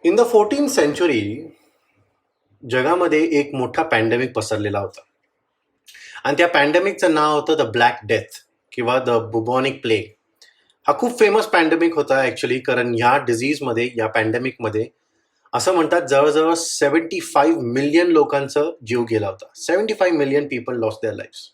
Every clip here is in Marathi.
इन द 14th सेंचुरी जगामध्ये एक मोठा पॅन्डेमिक पसरलेला होता आणि त्या पॅन्डेमिकचं नाव होतं द ब्लॅक डेथ किंवा द बुबॉनिक प्लेग. हा खूप फेमस पॅन्डेमिक होता ॲक्च्युली, कारण ह्या डिझीजमध्ये, या पॅन्डेमिकमध्ये असं म्हणतात जवळजवळ 75 मिलियन लोकांचा जीव गेला होता. 75 million people lost their lives.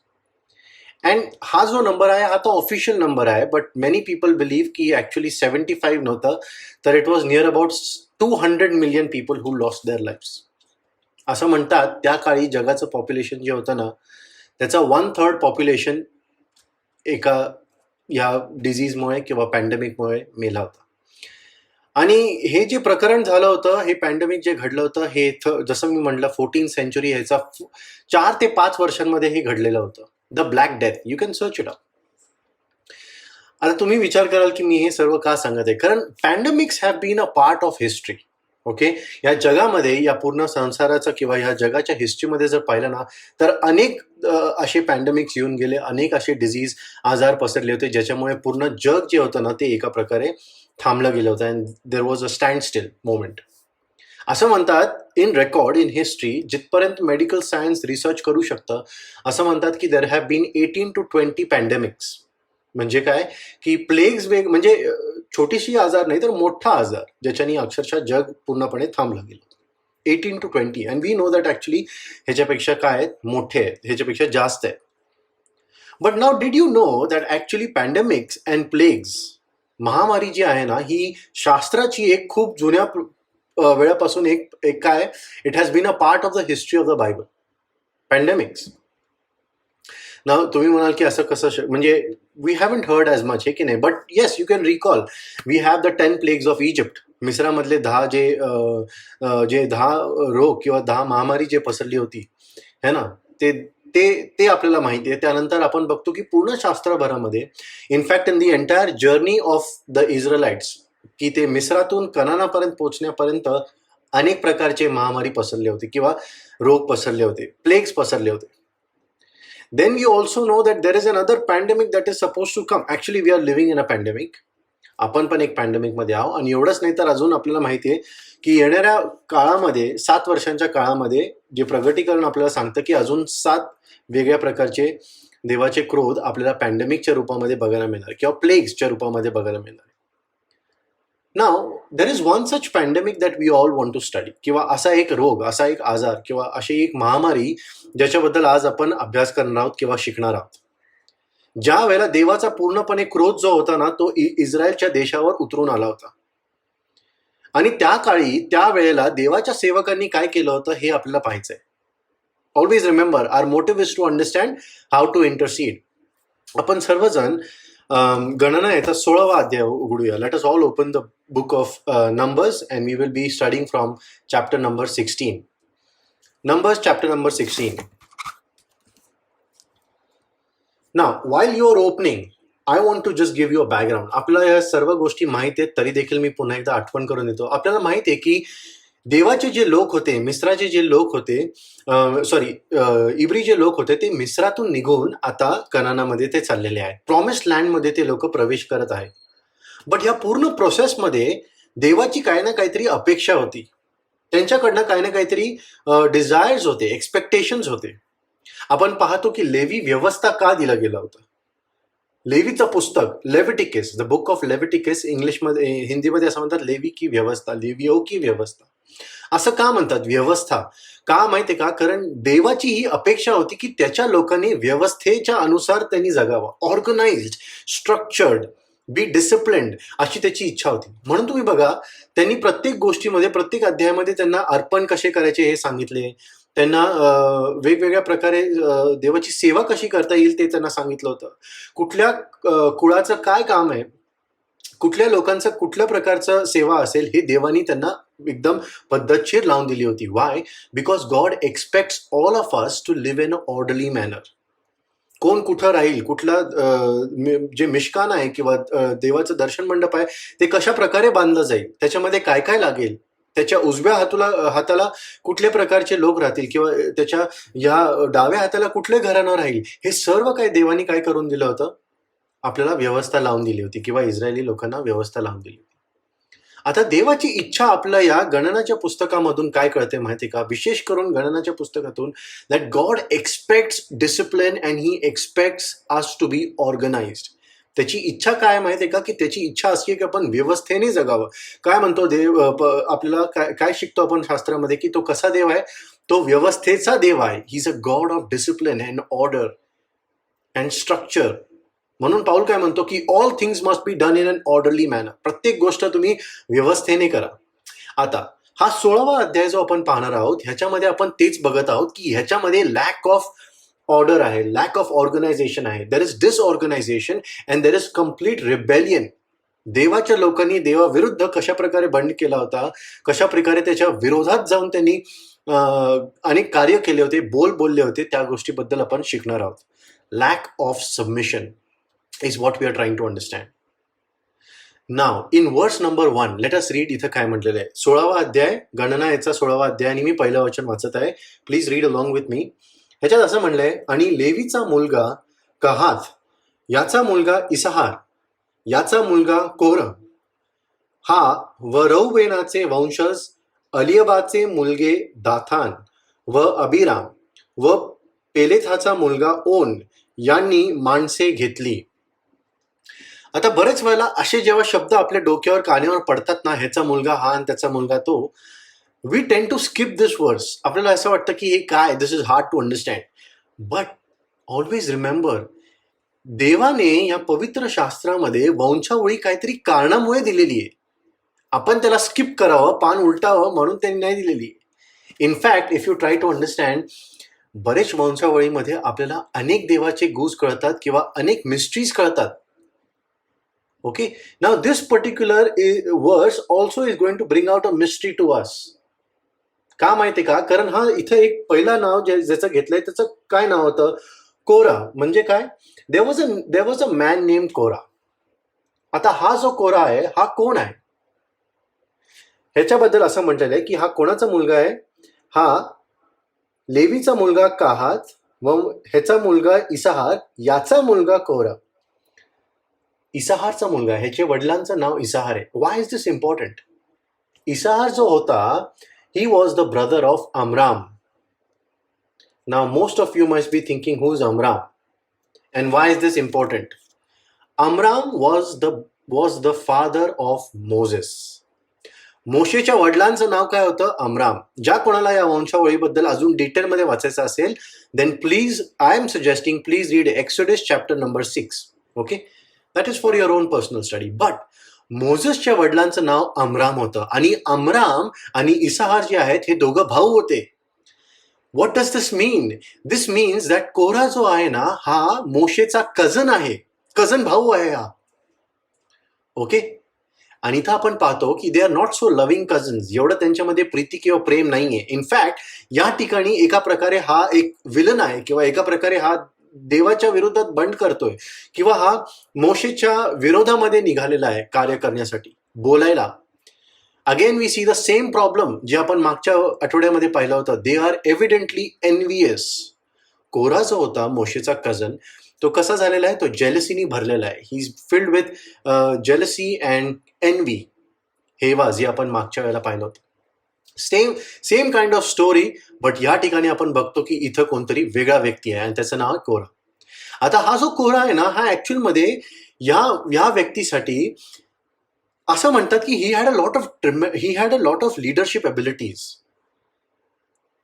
And हा जो नंबर आहे हा तो ऑफिशियल नंबर आहे, बट मेनी पीपल बिलीव्ह की ॲक्च्युली 75 नव्हतं, तर it was near about 200 million people who lost their lives. असं म्हणतात त्या काळी जगाचं पॉप्युलेशन जे होतं ना, त्याचा 1/3 पॉप्युलेशन एका या डिझीजमुळे किंवा पॅन्डेमिकमुळे मेला होता. आणि हे जे प्रकरण झालं होतं, हे पॅन्डेमिक जे घडलं होतं, हे जसं मी म्हटलं 14th सेंचुरी, ह्याचा 4 ते 5 वर्षांमध्ये हे घडलेलं होतं. The black death, you can search it up. आता तुम्ही विचार कराल की मी हे सर्व का सांगत आहे, कारण pandemics have been a part of history. Okay, या जगामध्ये, या पूर्ण संसाराचं किंवा ह्या जगाच्या हिस्ट्रीमध्ये जर पाहिलं ना, तर अनेक असे पॅन्डेमिक्स येऊन गेले, अनेक असे डिझीज, आजार पसरले होते, ज्याच्यामुळे पूर्ण जग जे होतं ना, ते एका प्रकारे थांबलं गेलं होतं. And there was a stand still moment. असं म्हणतात, इन रेकॉर्ड, इन हिस्ट्री, जिथपर्यंत मेडिकल सायन्स रिसर्च करू शकतं, असं म्हणतात की देर हॅव बीन 18 to 20 पॅन्डेमिक्स. म्हणजे काय की प्लेग्स म्हणजे छोटीशी आजार नाही तर मोठा आजार, ज्याच्याने अक्षरशः जग पूर्णपणे थांबलं गेलं. 18 to 20, and we know that actually ह्याच्यापेक्षा काय आहेत, मोठे आहेत, ह्याच्यापेक्षा जास्त आहेत. But now did you know that actually pandemics and plagues, महामारी जी आहे ना, ही शास्त्राची एक खूप जुन्या वेळापासून एक काय, it has been a part of the history of the Bible. Pandemics ना, तुम्ही म्हणाल की असं कसं म्हणजे we haven't heard as much, हे की नाही, but yes, you can recall. We have the 10 plagues of Egypt. मिस्रामधले 10 जे 10 रोग किंवा 10 महामारी जे पसरली होती है ना, ते ते ते आपल्याला माहिती आहे. त्यानंतर आपण बघतो की पूर्ण शास्त्रभरामध्ये, in fact in the entire journey of the Israelites, की ते मिस्रातून कनानापर्यंत पोहोचण्यापर्यंत अनेक प्रकारचे महामारी पसरले होते किंवा रोग पसरले होते, प्लेग्स पसरले होते. Then we also know that there is another pandemic that is supposed to come. Actually, we are living in a pandemic. आपण पण एक पॅन्डेमिकमध्ये आहोत. आणि एवढंच नाही तर अजून आपल्याला माहिती आहे की येणाऱ्या काळामध्ये, 7 वर्षांच्या काळामध्ये, जे प्रगटीकरण आपल्याला सांगतं की अजून 7 वेगळ्या प्रकारचे देवाचे क्रोध आपल्याला पॅन्डेमिकच्या रूपामध्ये बघायला मिळणार किंवा प्लेग्सच्या रूपामध्ये बघायला मिळणार. Now there is one such pandemic that we all want to study, किंवा असा एक रोग, असा एक आजार किंवा अशी एक महामारी ज्याच्याबद्दल आज आपण अभ्यास करणार आहोत किंवा शिकणार आहोत. ज्या वेळेला देवाचा पूर्णपणे क्रोध जो होता ना, तो इस्रायलच्या देशावर उतरून आला होता. आणि त्या काळी, त्या वेळेला देवाच्या सेवकांनी काय केलं होतं हे आपल्याला पाहायचंय. Always remember, our motive is to understand how to intercede. आपण सर्वजण गणना याचा 16वा अध्याय उघडूया. Let us all open the book of Numbers and we will be studying from chapter number 16. Numbers chapter number 16. Now, while you are opening, I want to just give you a background. आपल्याला या सर्व गोष्टी माहिती आहेत, तरी देखील मी पुन्हा एकदा आठवण करून देतो. आपल्याला माहिती आहे की देवाचे जे लोक होते, मिस्राचे जे लोक होते, इब्री जे लोक होते, ते मिस्रातून निघून आता कनानामध्ये ते चाललेले आहेत. प्रॉमिस्ड लँडमध्ये ते लोक प्रवेश करत आहेत. बट या पूर्ण प्रोसेसमध्ये देवाची काही ना काहीतरी अपेक्षा होती. त्यांच्याकडनं काही ना काहीतरी डिझायर्स होते, एक्सपेक्टेशन्स होते. आपण पाहतो की लेवी व्यवस्था का दिलं गेलं होतं. लेवीचं पुस्तक Leviticus, the book of Leviticus, इंग्लिशमध्ये, हिंदीमध्ये असं म्हणतात लेवी की व्यवस्था, लेविओ की व्यवस्था. असं का म्हणतात व्यवस्था? का माहितीये का? कारण देवाची ही अपेक्षा होती की त्याच्या लोकांनी व्यवस्थेच्या अनुसार त्यांनी जगावं, ऑर्गनाइज्ड, स्ट्रक्चर्ड, बी डिसिप्लिन्ड, अशी त्याची इच्छा होती. म्हणून तुम्ही बघा, त्यांनी प्रत्येक गोष्टीमध्ये, प्रत्येक अध्यायामध्ये त्यांना अर्पण कसे करायचे हे सांगितले. त्यांना वेगवेगळ्या प्रकारे देवाची सेवा कशी करता येईल ते त्यांना सांगितलं होतं. कुठल्या कुळाचं काय काम आहे, कुठल्या लोकांचं कुठल्या प्रकारचं सेवा असेल, हे देवानी त्यांना एकदम पद्धतशीर लावून दिली होती. Why? Because God expects all of us to live in a orderly manner. कोण कुठं राहील, कुठला जे मिष्कान आहे किंवा देवाचं दर्शन मंडप आहे, ते कशा प्रकारे बांधलं जाईल, त्याच्यामध्ये काय काय लागेल, त्याच्या उजव्या हाताला कुठल्या प्रकारचे लोक राहतील किंवा त्याच्या या डाव्या हाताला कुठल्या घरानं राहील, हे सर्व काय देवानी काय करून दिलं होतं, आपल्याला व्यवस्था लावून दिली होती किंवा इस्रायली लोकांना व्यवस्था लावून दिली होती. आता देवाची इच्छा आपल्या या गणनाच्या पुस्तकामधून काय कळते माहिती का, विशेष करून गणनाच्या पुस्तकातून, that God expects discipline and he expects us to be organised. त्याची इच्छा काय माहिती का, की त्याची इच्छा अशी आहे की आपण व्यवस्थेने जगावं. काय म्हणतो देव, आपल्याला काय काय शिकतो आपण शास्त्रामध्ये, की तो कसा देव आहे, तो व्यवस्थेचा देव आहे. He is a God of discipline and order and structure. म्हणून पाऊल काय म्हणतो, की all things must be done in an orderly manner. प्रत्येक गोष्ट तुम्ही व्यवस्थेने करा. आता हा 16वा अध्याय जो आपण पाहणार आहोत, ह्याच्यामध्ये आपण तेच बघत आहोत, की ह्याच्यामध्ये लॅक ऑफ ऑर्डर आहे, लॅक ऑफ ऑर्गनायझेशन आहे. There is disorganization and there is complete rebellion. देवाच्या लोकांनी देवाविरुद्ध कशा प्रकारे बंड केला होता, कशा प्रकारे त्याच्या विरोधात जाऊन त्यांनी अनेक कार्य केले होते, बोलले होते, त्या गोष्टीबद्दल आपण शिकणार आहोत. Lack of submission is what we are trying to understand. Now, in verse number 1, let us read इथं काय म्हटलेलं आहे. 16वा अध्याय, गणना याचा 16वा अध्याय, आणि मी पहिलं वचन वाचत आहे. Please read along with me. ह्याच्यात असं म्हणलंय, आणि लेवीचा मुलगा कहात, याचा मुलगा इसहार, याचा मुलगा कोर, हा व रौबेनाचे वंशज अलियबाचे मुलगे दाथान व अबिराम व पेलेथाचा मुलगा ओन यांनी माणसे घेतली. आता बरेच वेळेला असे जेव्हा शब्द आपल्या डोक्यावर कानावर पडतात ना, ह्याचा मुलगा हा आणि त्याचा मुलगा तो, वी टेंड टू स्किप दिस वर्स. आपल्याला असं वाटतं की हे काय, this is hard to understand. But always remember, देवाने या पवित्र शास्त्रामध्ये वंशावळी काहीतरी कारणामुळे दिलेली आहे. आपण त्याला स्किप करावं, पान उलटावं म्हणून त्यांनी नाही दिलेली. In fact if you try to understand, बरेच वंशावळीमध्ये आपल्याला अनेक देवाचे गुज कळतात किंवा अनेक मिस्ट्रीज कळतात. Okay, now this particular verse also is going to bring out a mystery to us. का माहिती का, कारण हा इथं एक पहिला नाव ज्याचं घेतलंय त्याचं काय नाव होतं, कोरा. म्हणजे काय, there was a man name कोरा. आता हा जो कोरा आहे हा कोण आहे, ह्याच्याबद्दल असं म्हटलेलं आहे की हा कोणाचा मुलगा आहे, हा लेवीचा मुलगा काहात व ह्याचा मुलगा इसहार, याचा मुलगा कोरा. इसहारचा मुलगा, ह्याचे वडिलांचं नाव इसहार आहे. Why is this important? Izhar जो होता, he was the brother of Amram. Now most of you must be thinking, who is Amram and why is this important? Amram was the father of Moses. मोशेच्या वडिलांचं नाव काय होतं, अमराम. ज्या कोणाला या वंशावळीबद्दल अजून डिटेलमध्ये वाचायचं असेल, then please, I am suggesting, please read Exodus chapter number 6. Okay, that is for your own personal study. But मोझेसच्या वडिलांचं नाव अमराम होतं, आणि अमराम आणि इसहार जे आहेत हे दोघं भाऊ होते. What does this mean? This means that कोरा जो आहे ना, हा मोशेचा कझन आहे, कझन भाऊ आहे हा. ओके, आणि इथं आपण पाहतो की they are not so loving cousins. एवढं त्यांच्यामध्ये प्रीती किंवा प्रेम नाहीये. इनफॅक्ट या ठिकाणी एका प्रकारे हा एक विलन आहे, किंवा एका प्रकारे हा देवाच्या विरोधात बंड करतोय, किंवा हा मोशेच्या विरोधामध्ये निघालेला आहे कार्य करण्यासाठी, बोलायला. Again we see the same problem जे आपण मागच्या आठवड्यामध्ये पाहिलं होतं. They are evidently envious. Korah जो होता मोशेचा कझन, तो कसा झालेला आहे, तो जेलसीनी भरलेला आहे. He is filled with jealousy and envy, हेवा, जे आपण मागच्या वेळेला पाहिलं होतं. Same kind of story, but या ठिकाणी आपण बघतो की इथं कोणतरी वेगळा व्यक्ती आहे आणि त्याचं नाव आहे कोरा. आता हा जो कोरा आहे ना, हा ऍक्च्युअल मध्ये या व्यक्तीसाठी असं म्हणतात की he had a lot of leadership abilities.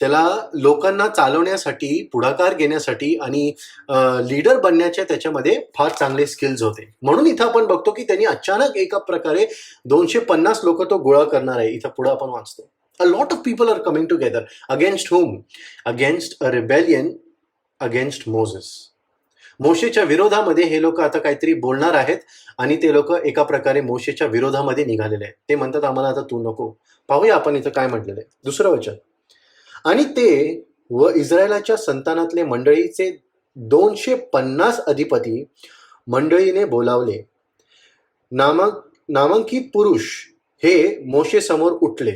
त्याला लोकांना चालवण्यासाठी, पुढाकार घेण्यासाठी आणि लीडर बनण्याच्या त्याच्यामध्ये फार चांगले स्किल्स होते. म्हणून इथं आपण बघतो की त्यांनी अचानक एका प्रकारे 250 लोक तो गोळा करणार आहे. इथं पुढे आपण वाचतो, a lot of people are coming together against whom? Against a rebellion against Moses. मोशेच्या विरोधामध्ये हे लोक आता काहीतरी बोलणार आहेत, आणि ते लोक एका प्रकारे मोशेच्या विरोधामध्ये निघालेले आहेत. ते म्हणतात आम्हाला आता तू नको. पाहूया आपण इथं काय म्हटलेलं आहे. दुसरं वचन, आणि ते व इस्रायलाच्या संतानातले मंडळीचे 250 अधिपती मंडळीने बोलावले. नामांकित पुरुष हे मोशे समोर उठले.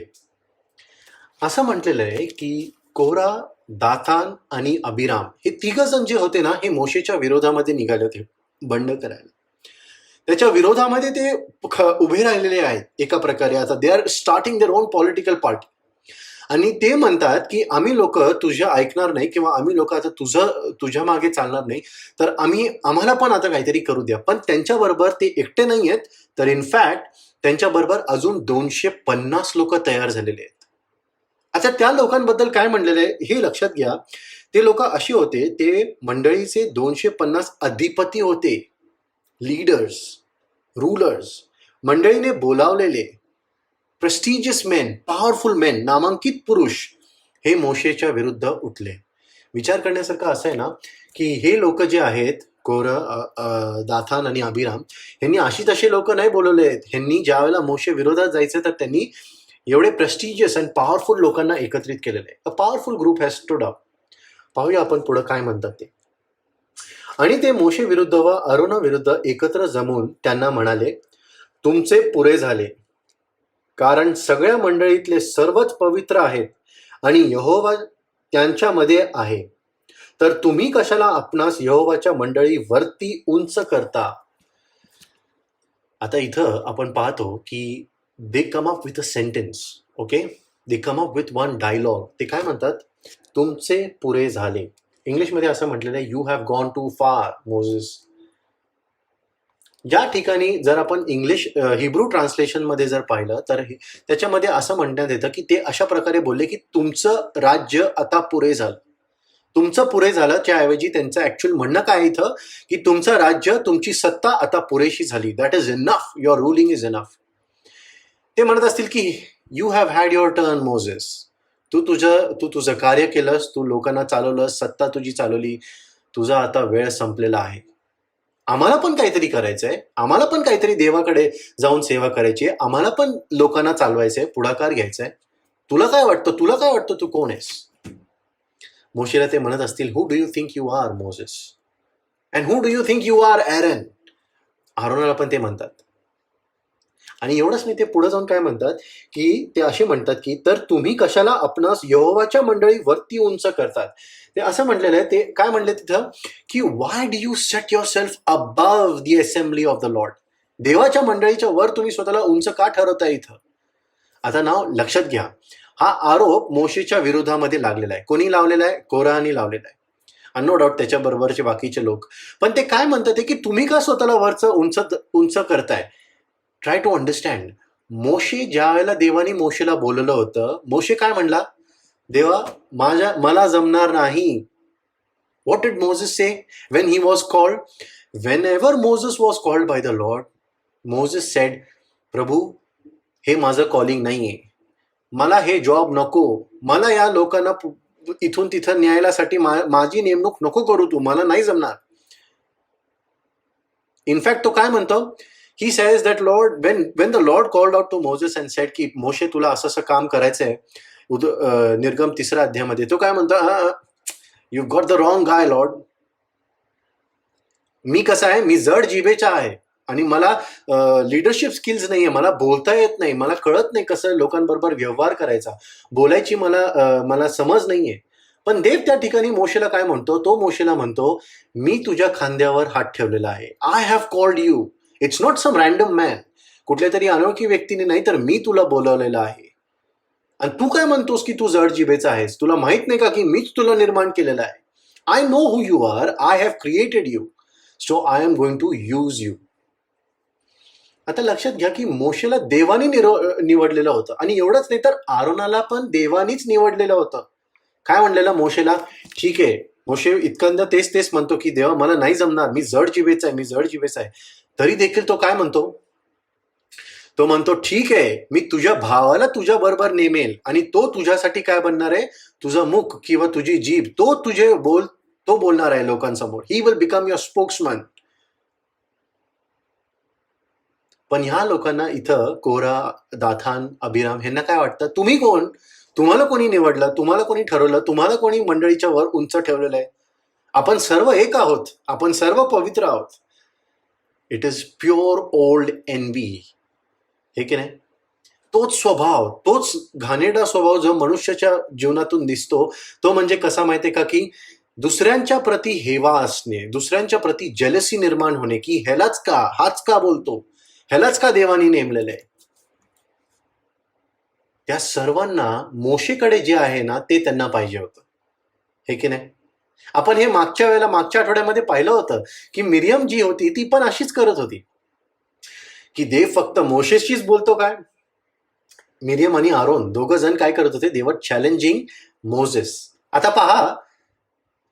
असं म्हटलेलं आहे की कोरा, दाथान आणि अबिराम हे 3 जण जे होते ना, हे मोशेच्या विरोधामध्ये निघाले होते बंड करायला. त्याच्या विरोधामध्ये ते उभे राहिलेले आहेत एका प्रकारे. आता they are starting their own political party आणि ते म्हणतात की आम्ही लोक तुझ्या ऐकणार नाही किंवा आम्ही लोक आता तुझ्या मागे चालणार नाही, तर आम्हाला पण आता काहीतरी करू द्या. पण त्यांच्याबरोबर ते एकटे नाही आहेत, तर इनफॅक्ट त्यांच्याबरोबर अजून 250 लोक तयार झालेले आहेत. आता त्या लोकांबद्दल काय म्हणलेलं आहे हे लक्षात घ्या. ते लोक अशी होते, ते मंडळीचे 250 अधिपती होते, लीडर्स, रूलर्स, मंडळीने बोलावलेले प्रेस्टिजियस मेन, पॉवरफुल मेन, नामांकित पुरुष हे मोशेच्या विरुद्ध उठले. विचार करण्यासारखं असं आहे ना की हे लोक जे आहेत दाथान आणि अभिराम, ह्यांनी अशी तशी लोक नाही बोलवले आहेत. ह्यांनी ज्या वेळेला मोशे विरोधात जायचं तर त्यांनी एवढे प्रेस्टिजियस आणि पॉवरफुल लोकांना एकत्रित केलेले आहे. A powerful group has stood up. पाहूया आपण पुढे काय म्हणतात ते. आणि ते मोशे विरुद्ध व अरोना विरुद्ध एकत्र जमून त्यांना म्हणाले, तुमचे पुरे झाले, कारण सगळ्या मंडळीतले सर्वच पवित्र आहेत आणि यहोवा त्यांच्यामध्ये आहे. तर तुम्ही कशाला आपणास यहोवाच्या मंडळी वरती उंच करता. आता इथं आपण पाहतो की they come up with a sentence. Okay, they come up with one dialogue. ते काय म्हणतात, तुमचे पुरे झाले. इंग्लिशमध्ये असं म्हटलेलं आहे, यू हॅव गॉन टू फार मोझेस. या ठिकाणी जर आपण इंग्लिश हिब्रू ट्रान्सलेशनमध्ये जर पाहिलं तर त्याच्यामध्ये असं म्हणण्यात येतं की ते अशा प्रकारे बोलले की तुमचं राज्य आता पुरे झालं. तुमचं पुरे झालं च्या ऐवजी त्यांचं ऍक्च्युअल म्हणणं काय इथं की तुमचं राज्य, तुमची सत्ता आता पुरेशी झाली. That is enough, your ruling is enough. ते म्हणत असतील की you have had your turn Moses. तू तुझं कार्य केलंस, तू लोकांना चालवलंस, सत्ता तुझी चालवली, तुझा आता वेळ संपलेला आहे. आम्हाला पण काहीतरी करायचंय, आम्हाला पण काहीतरी देवाकडे जाऊन सेवा करायची आहे, आम्हाला पण लोकांना चालवायचंय, पुढाकार घ्यायचाय. तुला काय वाटतं तू कोण आहेस. मोशेला ते म्हणत असतील, who do you think you are Moses, and who do you think you are Aaron. आरोनाला पण ते म्हणतात. आणि एवढंच नाही, ते पुढे जाऊन काय म्हणतात की ते असे म्हणतात की तर तुम्ही कशाला आपणास यहोवाच्या मंडळी वरती उंच करतात. ते असं म्हटलेलं आहे, ते काय म्हणले तिथं की why do you set your self above the assembly of the Lord. देवाच्या मंडळीच्या वर तुम्ही स्वतःला उंच का ठरवताय इथं. आता नाव लक्षात घ्या, हा आरोप मोशेच्या विरोधामध्ये लागलेला आहे. कोणी लावलेला आहे, कोराहानी लावलेला आहे, आणि नो डाऊट त्याच्याबरोबरचे बाकीचे लोक. पण ते काय म्हणतात की तुम्ही का स्वतःला वरचं उंच करताय. Try to understand. मोशे ज्या वेळेला देवाने मोशेला बोलवलं होतं, मोशे काय म्हणला, देवा मला जमणार नाही. What did Moses say when he was called. whenever Moses was called by the Lord, Moses said, प्रभू हे माझं कॉलिंग नाहीये, मला हे जॉब नको, मला या लोकांना इथून तिथं न्यायसाठी माझी नेमणूक नको करू, तू मला नाही जमणार. इनफॅक्ट तो काय म्हणतो, he says that Lord, when the Lord called out to Moses and said की मोशे तुला असं असं काम करायचंय, निर्गम 3 अध्यायामध्ये, तो काय म्हणतो, you got the wrong guy Lord. मी कसा आहे, मी जड जिभेचा आहे आणि मला लिडरशिप स्किल्स नाहीये, मला बोलता येत नाही, मला कळत नाही कसं लोकांबरोबर व्यवहार करायचा, बोलायची मला समज नाहीये. पण देव त्या ठिकाणी मोशेला काय म्हणतो, तो मोशेला म्हणतो, मी तुझ्या खांद्यावर हात ठेवलेला आहे. I have called you. It's not some random man, कुठल्या तरी अनोळखी व्यक्तीने नाही, तर मी तुला बोलवलेलं आहे. आणि तू काय म्हणतोस की तू जड जिभेचा आहेस. तुला माहित नाही का की मीच तुला निर्माण केलेलं आहे. I know who you are, I have created you, so I am going to use you. आता लक्षात घ्या की मोशेला देवानी निवडलेलं होतं, आणि एवढंच नाही तर आरोनाला पण देवानीच निवडलेलं होतं. काय म्हणलेलं मोशेला, ठीक आहे. मोशे इतकंदा तेच म्हणतो की देवा मला नाही जमणार, मी जड जिभेचा आहे. तरी देखील तो काय म्हणतो, तो म्हणतो ठीक आहे, मी तुझ्या भावाला तुझ्या बरोबर नेमेल, आणि तो तुझ्यासाठी काय बनणार आहे, तुझं मुख किंवा तुझी जीभ, तो बोलणार आहे लोकांसमोर. He will become your spokesman. पण ह्या लोकांना इथं कोरा, दाथान, अभिराम ह्यांना काय वाटतं, तुम्ही कोण, तुम्हाला कोणी निवडलं, तुम्हाला कोणी ठरवलं, तुम्हाला कोणी मंडळीच्या वर उंच ठेवलेलं आहे. आपण सर्व एक आहोत, आपण सर्व पवित्र आहोत. It is pure old envy, हे की नाही. तोच स्वभाव, तोच घाणेरडा स्वभाव जो मनुष्याच्या जीवनातून दिसतो, तो म्हणजे कसा माहितीये का की दुसऱ्यांच्या प्रती हेवा असणे, दुसऱ्यांच्या प्रती जेलसी निर्माण होणे, की ह्यालाच का, हाच का बोलतो, ह्यालाच का देवानी नेमलेलं आहे, त्या सर्वांना मोशेकडे जे आहे ना ते त्यांना पाहिजे होतं, हे की नाही? आपण हे मागच्या आठवड्यामध्ये पाहिलं होतं की मिरियम जी होती ती पण अशीच करत होती, की देव फक्त मोशेशीच बोलतो काय. मिरियम आणि आरोन दोघं जण काय करत होते, देवर चॅलेंजिंग मोजेस. आता पहा,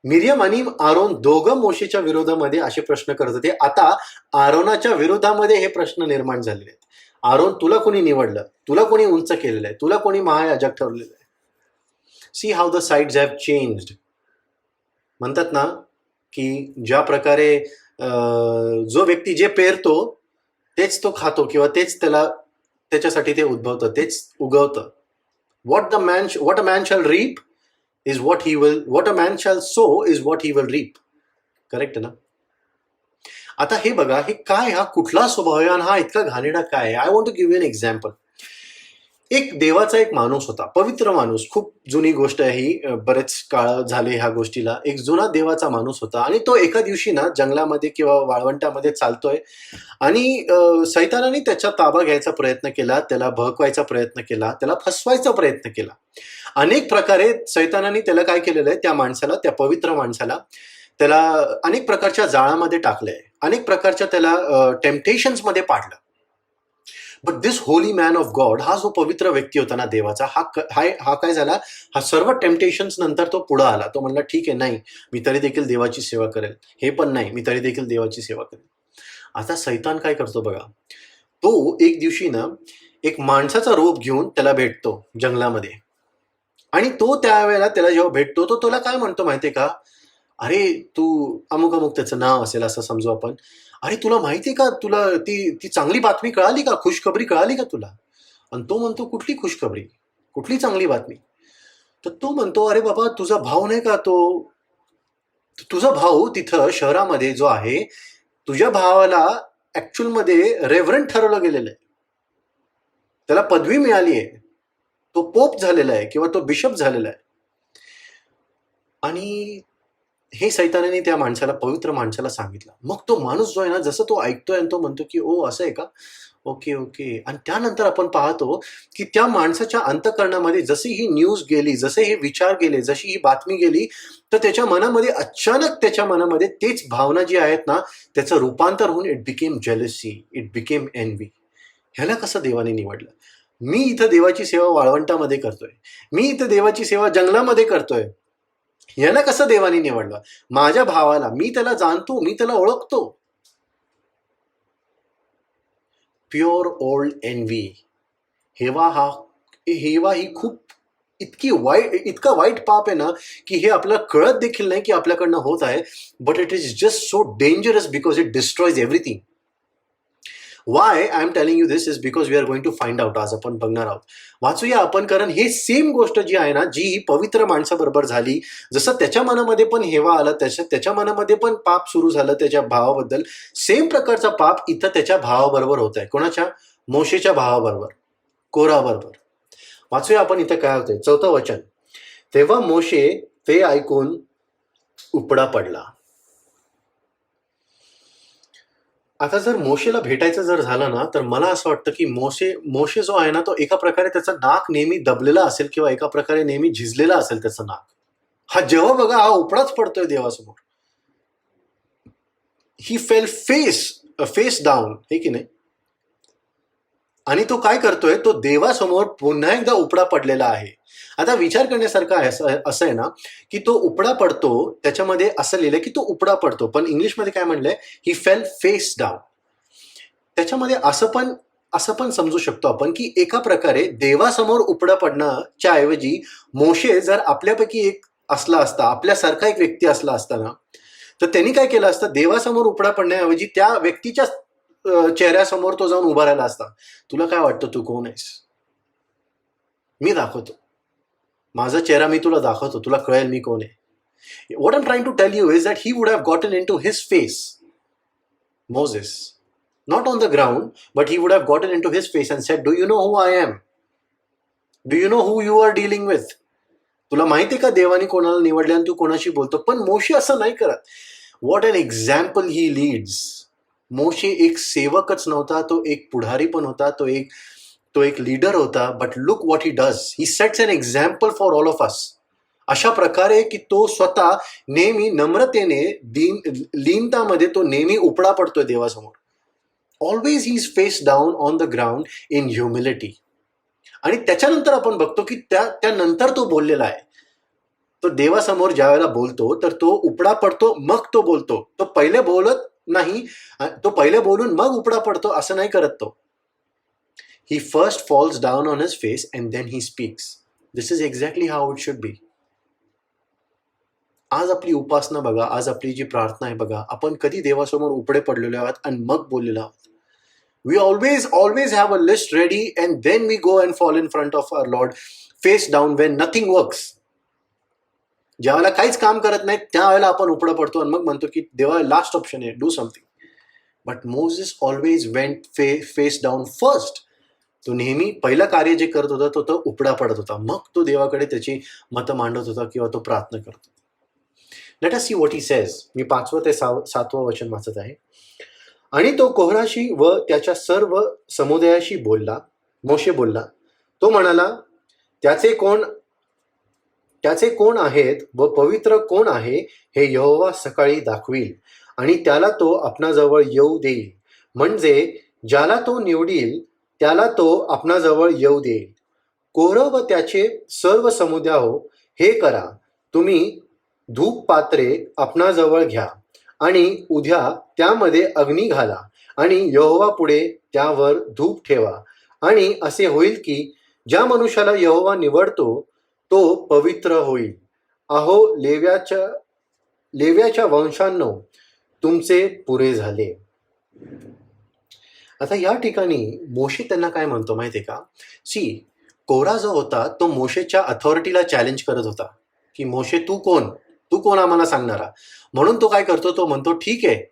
मिरियम आणि आरोन दोघं मोशेच्या विरोधामध्ये असे प्रश्न करत होते. आता आरोनाच्या विरोधामध्ये हे प्रश्न निर्माण झालेले आहेत. आरोन, तुला कोणी निवडलं, तुला कोणी उंच केलेलं आहे, तुला कोणी महायाजक ठरलेलं आहे. See how the sides have changed. म्हणतात ना की ज्या प्रकारे जो व्यक्ती जे पेरतो तेच तो खातो, किंवा तेच त्याच्यासाठी ते उद्भवतं, तेच उगवतं. What a man shall reap is what a man shall sow is what he will reap. Correct ना? आता हे बघा, हे काय, हा कुठला स्वभाव आहे आणि हा इतका घाणेरडा काय आहे? I want to give you an example. एक देवाचा एक माणूस होता, पवित्र माणूस, खूप जुनी गोष्ट आहे ही, बरेच काळ झाले ह्या गोष्टीला. एक जुना देवाचा माणूस होता आणि तो एका दिवशी ना जंगलामध्ये किंवा वाळवंटामध्ये चालतोय आणि सैतानाने त्याचा ताबा घ्यायचा प्रयत्न केला, त्याला भडकवायचा प्रयत्न केला, त्याला फसवायचा प्रयत्न केला. अनेक प्रकारे सैतानाने त्याला काय केलेलं आहे, त्या माणसाला, त्या पवित्र माणसाला, त्याला अनेक प्रकारच्या जाळामध्ये टाकलंय, अनेक प्रकारच्या त्याला टेम्पटेशन्समध्ये पाडलं. But this Holy man of God, हा जो पवित्र व्यक्ती होता ना देवाचा, हा काय झाला, हा सर्व टेम्पटेशन्स नंतर तो पुढे आला. तो म्हणला, ठीक आहे, नाही, मी तरी देखील देवाची सेवा करेल. हे पण नाही, मी तरी देखील देवाची सेवा करेल. आता सैतान काय करतो बघा, तो एक दिवशी ना एक माणसाचा रूप घेऊन त्याला भेटतो जंगलामध्ये. आणि तो त्यावेळेला त्याला जेव्हा भेटतो, तो तुला काय म्हणतो माहितीये का, अरे तू, अमुक अमुक त्याचं नाव असेल असं समजू आपण, अरे तुला माहितीये का, तुला ती ती चांगली बातमी कळाली का, खुशखबरी कळाली का तुला? आणि तो म्हणतो, कुठली खुशखबरी, कुठली चांगली बातमी? तर तो म्हणतो, अरे बाबा, तुझा भाऊ नाही का, तो तुझा भाऊ तिथं शहरामध्ये जो आहे, तुझ्या भावाला ऍक्च्युअल मध्ये रेव्हरंट ठरवलं गेलेलं आहे, त्याला पदवी मिळाली आहे, तो पोप झालेला आहे किंवा तो बिशप झालेला आहे. आणि हे सैतानाने त्या माणसाला, पवित्र माणसाला सांगितलं. मग तो माणूस जो आहे ना, जसं तो ऐकतोय आणि तो म्हणतो की ओ असं आहे का, ओके ओके. आणि त्यानंतर आपण पाहतो की त्या माणसाच्या अंतःकरणामध्ये जशी ही न्यूज गेली, जसे हे विचार गेले, जशी ही बातमी गेली, तर त्याच्या मनामध्ये अचानक, त्याच्या मनामध्ये तेच भावना जी आहेत ना, त्याचं रूपांतर होऊन it became jealousy, it became envy. ह्याला कसं देवाने निवडलं? मी इथं देवाची सेवा वाळवंटामध्ये करतोय, मी इथं देवाची सेवा जंगलामध्ये करतोय, याला कसं देवाने निवडलं? माझ्या भावाला, मी त्याला जाणतो, मी त्याला ओळखतो. Pure old envy. हेवा ही खूप इतका वाईट पाप आहे ना, की हे आपल्याला कळत देखील नाही की आपल्याकडनं होत आहे. But it is just so dangerous because it destroys everything. Why I am telling you this is because we are going to find out. आज आपण बघणार आहोत, वाचूया आपण, कारण हे सेम गोष्ट जी आहे ना, जी ही पवित्र माणसाबरोबर झाली, जसं त्याच्या मनामध्ये पण हेवा आला, त्याच्या मनामध्ये पण पाप सुरू झालं त्याच्या भावाबद्दल, सेम प्रकारचा पाप इथं त्याच्या भावाबरोबर होत आहे. कोणाच्या? मोशेच्या भावाबरोबर, कोराबरोबर. वाचूया आपण इथं काय होतंय. 4थं वचन. तेव्हा मोशे ते ऐकून उपडा पडला. आता जर मोशेला भेटायचं जर झालं ना, तर मला असं वाटतं की मोशे जो आहे ना, तो एका प्रकारे त्याचं नाक नेहमी दबलेला असेल, किंवा एका प्रकारे नेहमी झिजलेला असेल त्याचं नाक. हा जेव्हा बघा, हा उपडाच पडतोय देवासमोर. ही फेल फेस डाऊन, हे की नाही? आणि तो काय करतोय, तो देवासमोर पुन्हा एकदा उपडा पडलेला आहे. आता विचार करण्यासारखं आहे, असं आहे ना, की तो उपडा पडतो, त्याच्यामध्ये असं लिहिलंय की तो उपडा पडतो, पण इंग्लिशमध्ये काय म्हणलंय, ही फेल फेस डाऊन. त्याच्यामध्ये असं पण समजू शकतो आपण की एका प्रकारे देवासमोर उपडा पडण्याच्या ऐवजी मोशे जर आपल्यापैकी एक असला असता, आपल्यासारखा एक व्यक्ती असला असता ना, तर त्यांनी काय केलं असतं, देवासमोर उपडा पडण्याऐवजी त्या व्यक्तीच्या चेहऱ्यासमोर तो जाऊन उभा राहिला असता. तुला काय वाटतं, तू कोण आहेस? मी दाखवतो, माझा चेहरा मी तुला दाखवतो, तुला कळेल मी कोण आहे. What I'm trying to tell you is that he would have gotten into his face, Moses, not on the ground, but he would have gotten into his face and said, do you know who I am? Do you know who you are dealing with? तुला माहिती आहे का देवाने कोणाला निवडले आणि तू कोणाशी बोलतो? पण मोशे असं नाही करत. What an example he leads. मोशे एक सेवकच नव्हता, तो एक पुढारी पण होता, तो एक लीडर होता. But look what he does. He sets an example for all of us. अशा प्रकारे की तो स्वतः नेहमी नम्रतेने, लीनतामध्ये तो नेहमी उपडा पडतोय देवासमोर. Always he is face down on the ground in humility. आणि त्याच्यानंतर आपण बघतो की त्यानंतर तो बोललेला आहे. तो देवासमोर ज्या वेळेला बोलतो तर तो उपडा पडतो, मग तो बोलतो. तो पहिले बोलत नाही, तो पहिले बोलून मग उपडा पडतो असं नाही करत तो. He first falls down on his face and then he speaks. This is exactly how it should be. आज आपली उपासना बघा, आज आपली जी प्रार्थना आहे बघा, आपण कधी देवासमोर उपडे पडलेलो आहोत आणि मग बोललेलो आहोत. We always have a list ready and then we go and fall in front of our Lord face down when nothing works. ज्यावेळेला काहीच काम करत नाही त्यावेळेला आपण उपडा पडतो आणि मग म्हणतो की देवा लास्ट ऑप्शन आहे, do something. But Moses always went face down first. तो नेहमी पहिलं कार्य जे करत होता तो उपडा पडत होता, मग तो देवाकडे त्याची मतं मांडत होता किंवा तो प्रार्थना करत होता. Let us see what he says. मी 5वं ते 7वं वचन वाचत आहे. आणि तो कोऱ्हाशी व त्याच्या सर्व समुदायाशी बोलला. मोशे बोलला, तो म्हणाला, त्याचे कोण आहेत व पवित्र कोण आहे हे यहोवा सकाळी दाखवील आणि त्याला तो आपणाजवळ येऊ देईल. म्हणजे ज्याला तो निवडील त्याला तो आपणाजवळ येऊ देईल. कोरह व त्याचे सर्व समुदाय हे करा, तुम्ही धूप पात्रे आपणाजवळ घ्या आणि उद्या त्यामध्ये अग्नी घाला आणि यहोवा पुढे त्यावर धूप ठेवा. आणि असे होईल की ज्या मनुष्याला यहोवा निवडतो तो पवित्र होईल. अहो लेव्याच्या वंशांनो, तुमचे पुरे झाले. आता या ठिकाणी मोशे त्यांना काय म्हणतो माहितीये का? कोरा जो होता तो मोशेच्या अथॉरिटीला चॅलेंज करत होता की मोशे तू कोण आम्हाला सांगणारा. म्हणून तो काय करतो, तो म्हणतो ठीक आहे,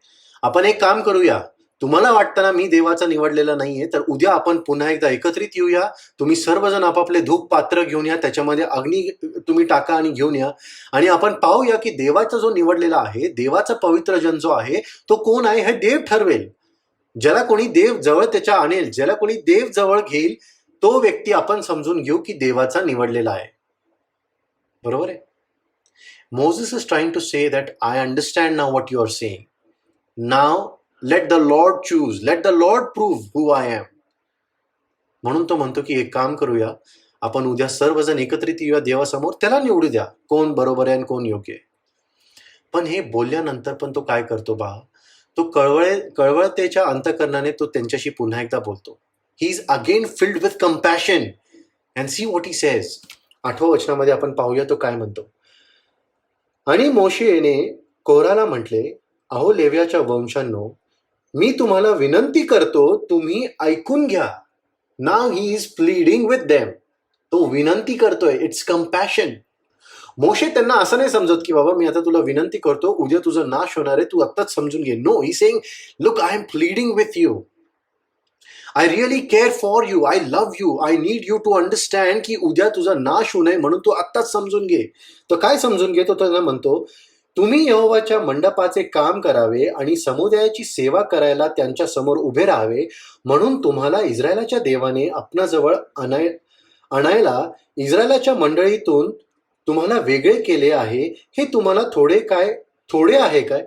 आपण एक काम करूया. तुम्हाला वाटतं ना मी देवाचा निवडलेला नाहीये, तर उद्या आपण पुन्हा एकदा एकत्रित येऊया. तुम्ही सर्वजण आपापले धूप पात्र घेऊन या, त्याच्यामध्ये अग्नी तुम्ही टाका आणि घेऊन या आणि आपण पाहूया की देवाचा जो निवडलेला आहे, देवाचा पवित्र जन जो आहे तो कोण आहे हे देव ठरवेल. ज्याला कोणी देव जवळ त्याच्या आणेल, ज्याला कोणी देव जवळ घेईल, तो व्यक्ती आपण समजून घेऊ की देवाचा निवडलेला आहे. बरोबर आहे. Moses is trying to say that I understand now what you are saying. Now let the Lord choose. Let the Lord prove who I am. म्हणून तो म्हणतो की एक काम करूया, आपण उद्या सर्वजण एकत्रित येऊया देवासमोर, त्याला निवडू द्या कोण बरोबर आहे आणि कोण योग्य आहे. पण हे बोलल्यानंतर पण तो काय करतो बा, तो कळवळतेच्या अंतःकरणाने तो त्यांच्याशी पुन्हा एकदा बोलतो. He is again filled with compassion. And see what he says. 8व्या वचनामध्ये आपण पाहूया तो काय म्हणतो. आणि मोशेने कोराला म्हटले, अहो लेव्याच्या वंशांनो, मी तुम्हाला विनंती करतो, तुम्ही ऐकून घ्या. Now he is pleading with them. तो विनंती करतोय. It's compassion. मोशे त्यांना असं नाही समजत की बाबा मी आता तुला विनंती करतो, उद्या तुझा नाश होणार आहे, तू आत्ताच समजून घे. No, he saying look, I am pleading with you. I really care for you. I love you. I need you to understand की उद्या तुझा नाश होऊ नये म्हणून तू आत्ताच समजून घे. तो काय समजून घे? तो त्यांना म्हणतो, तुम्ही यहोवाच्या मंडपाचे काम करावे आणि समुदायाची सेवा करायला त्यांच्या समोर उभे राहावे, म्हणून तुम्हाला इस्रायलाच्या देवाने आपणाजवळ आणायला इस्रायलाच्या मंडळीतून तुम्हाला वेगळे केले आहे. हे तुम्हाला थोडे आहे काय?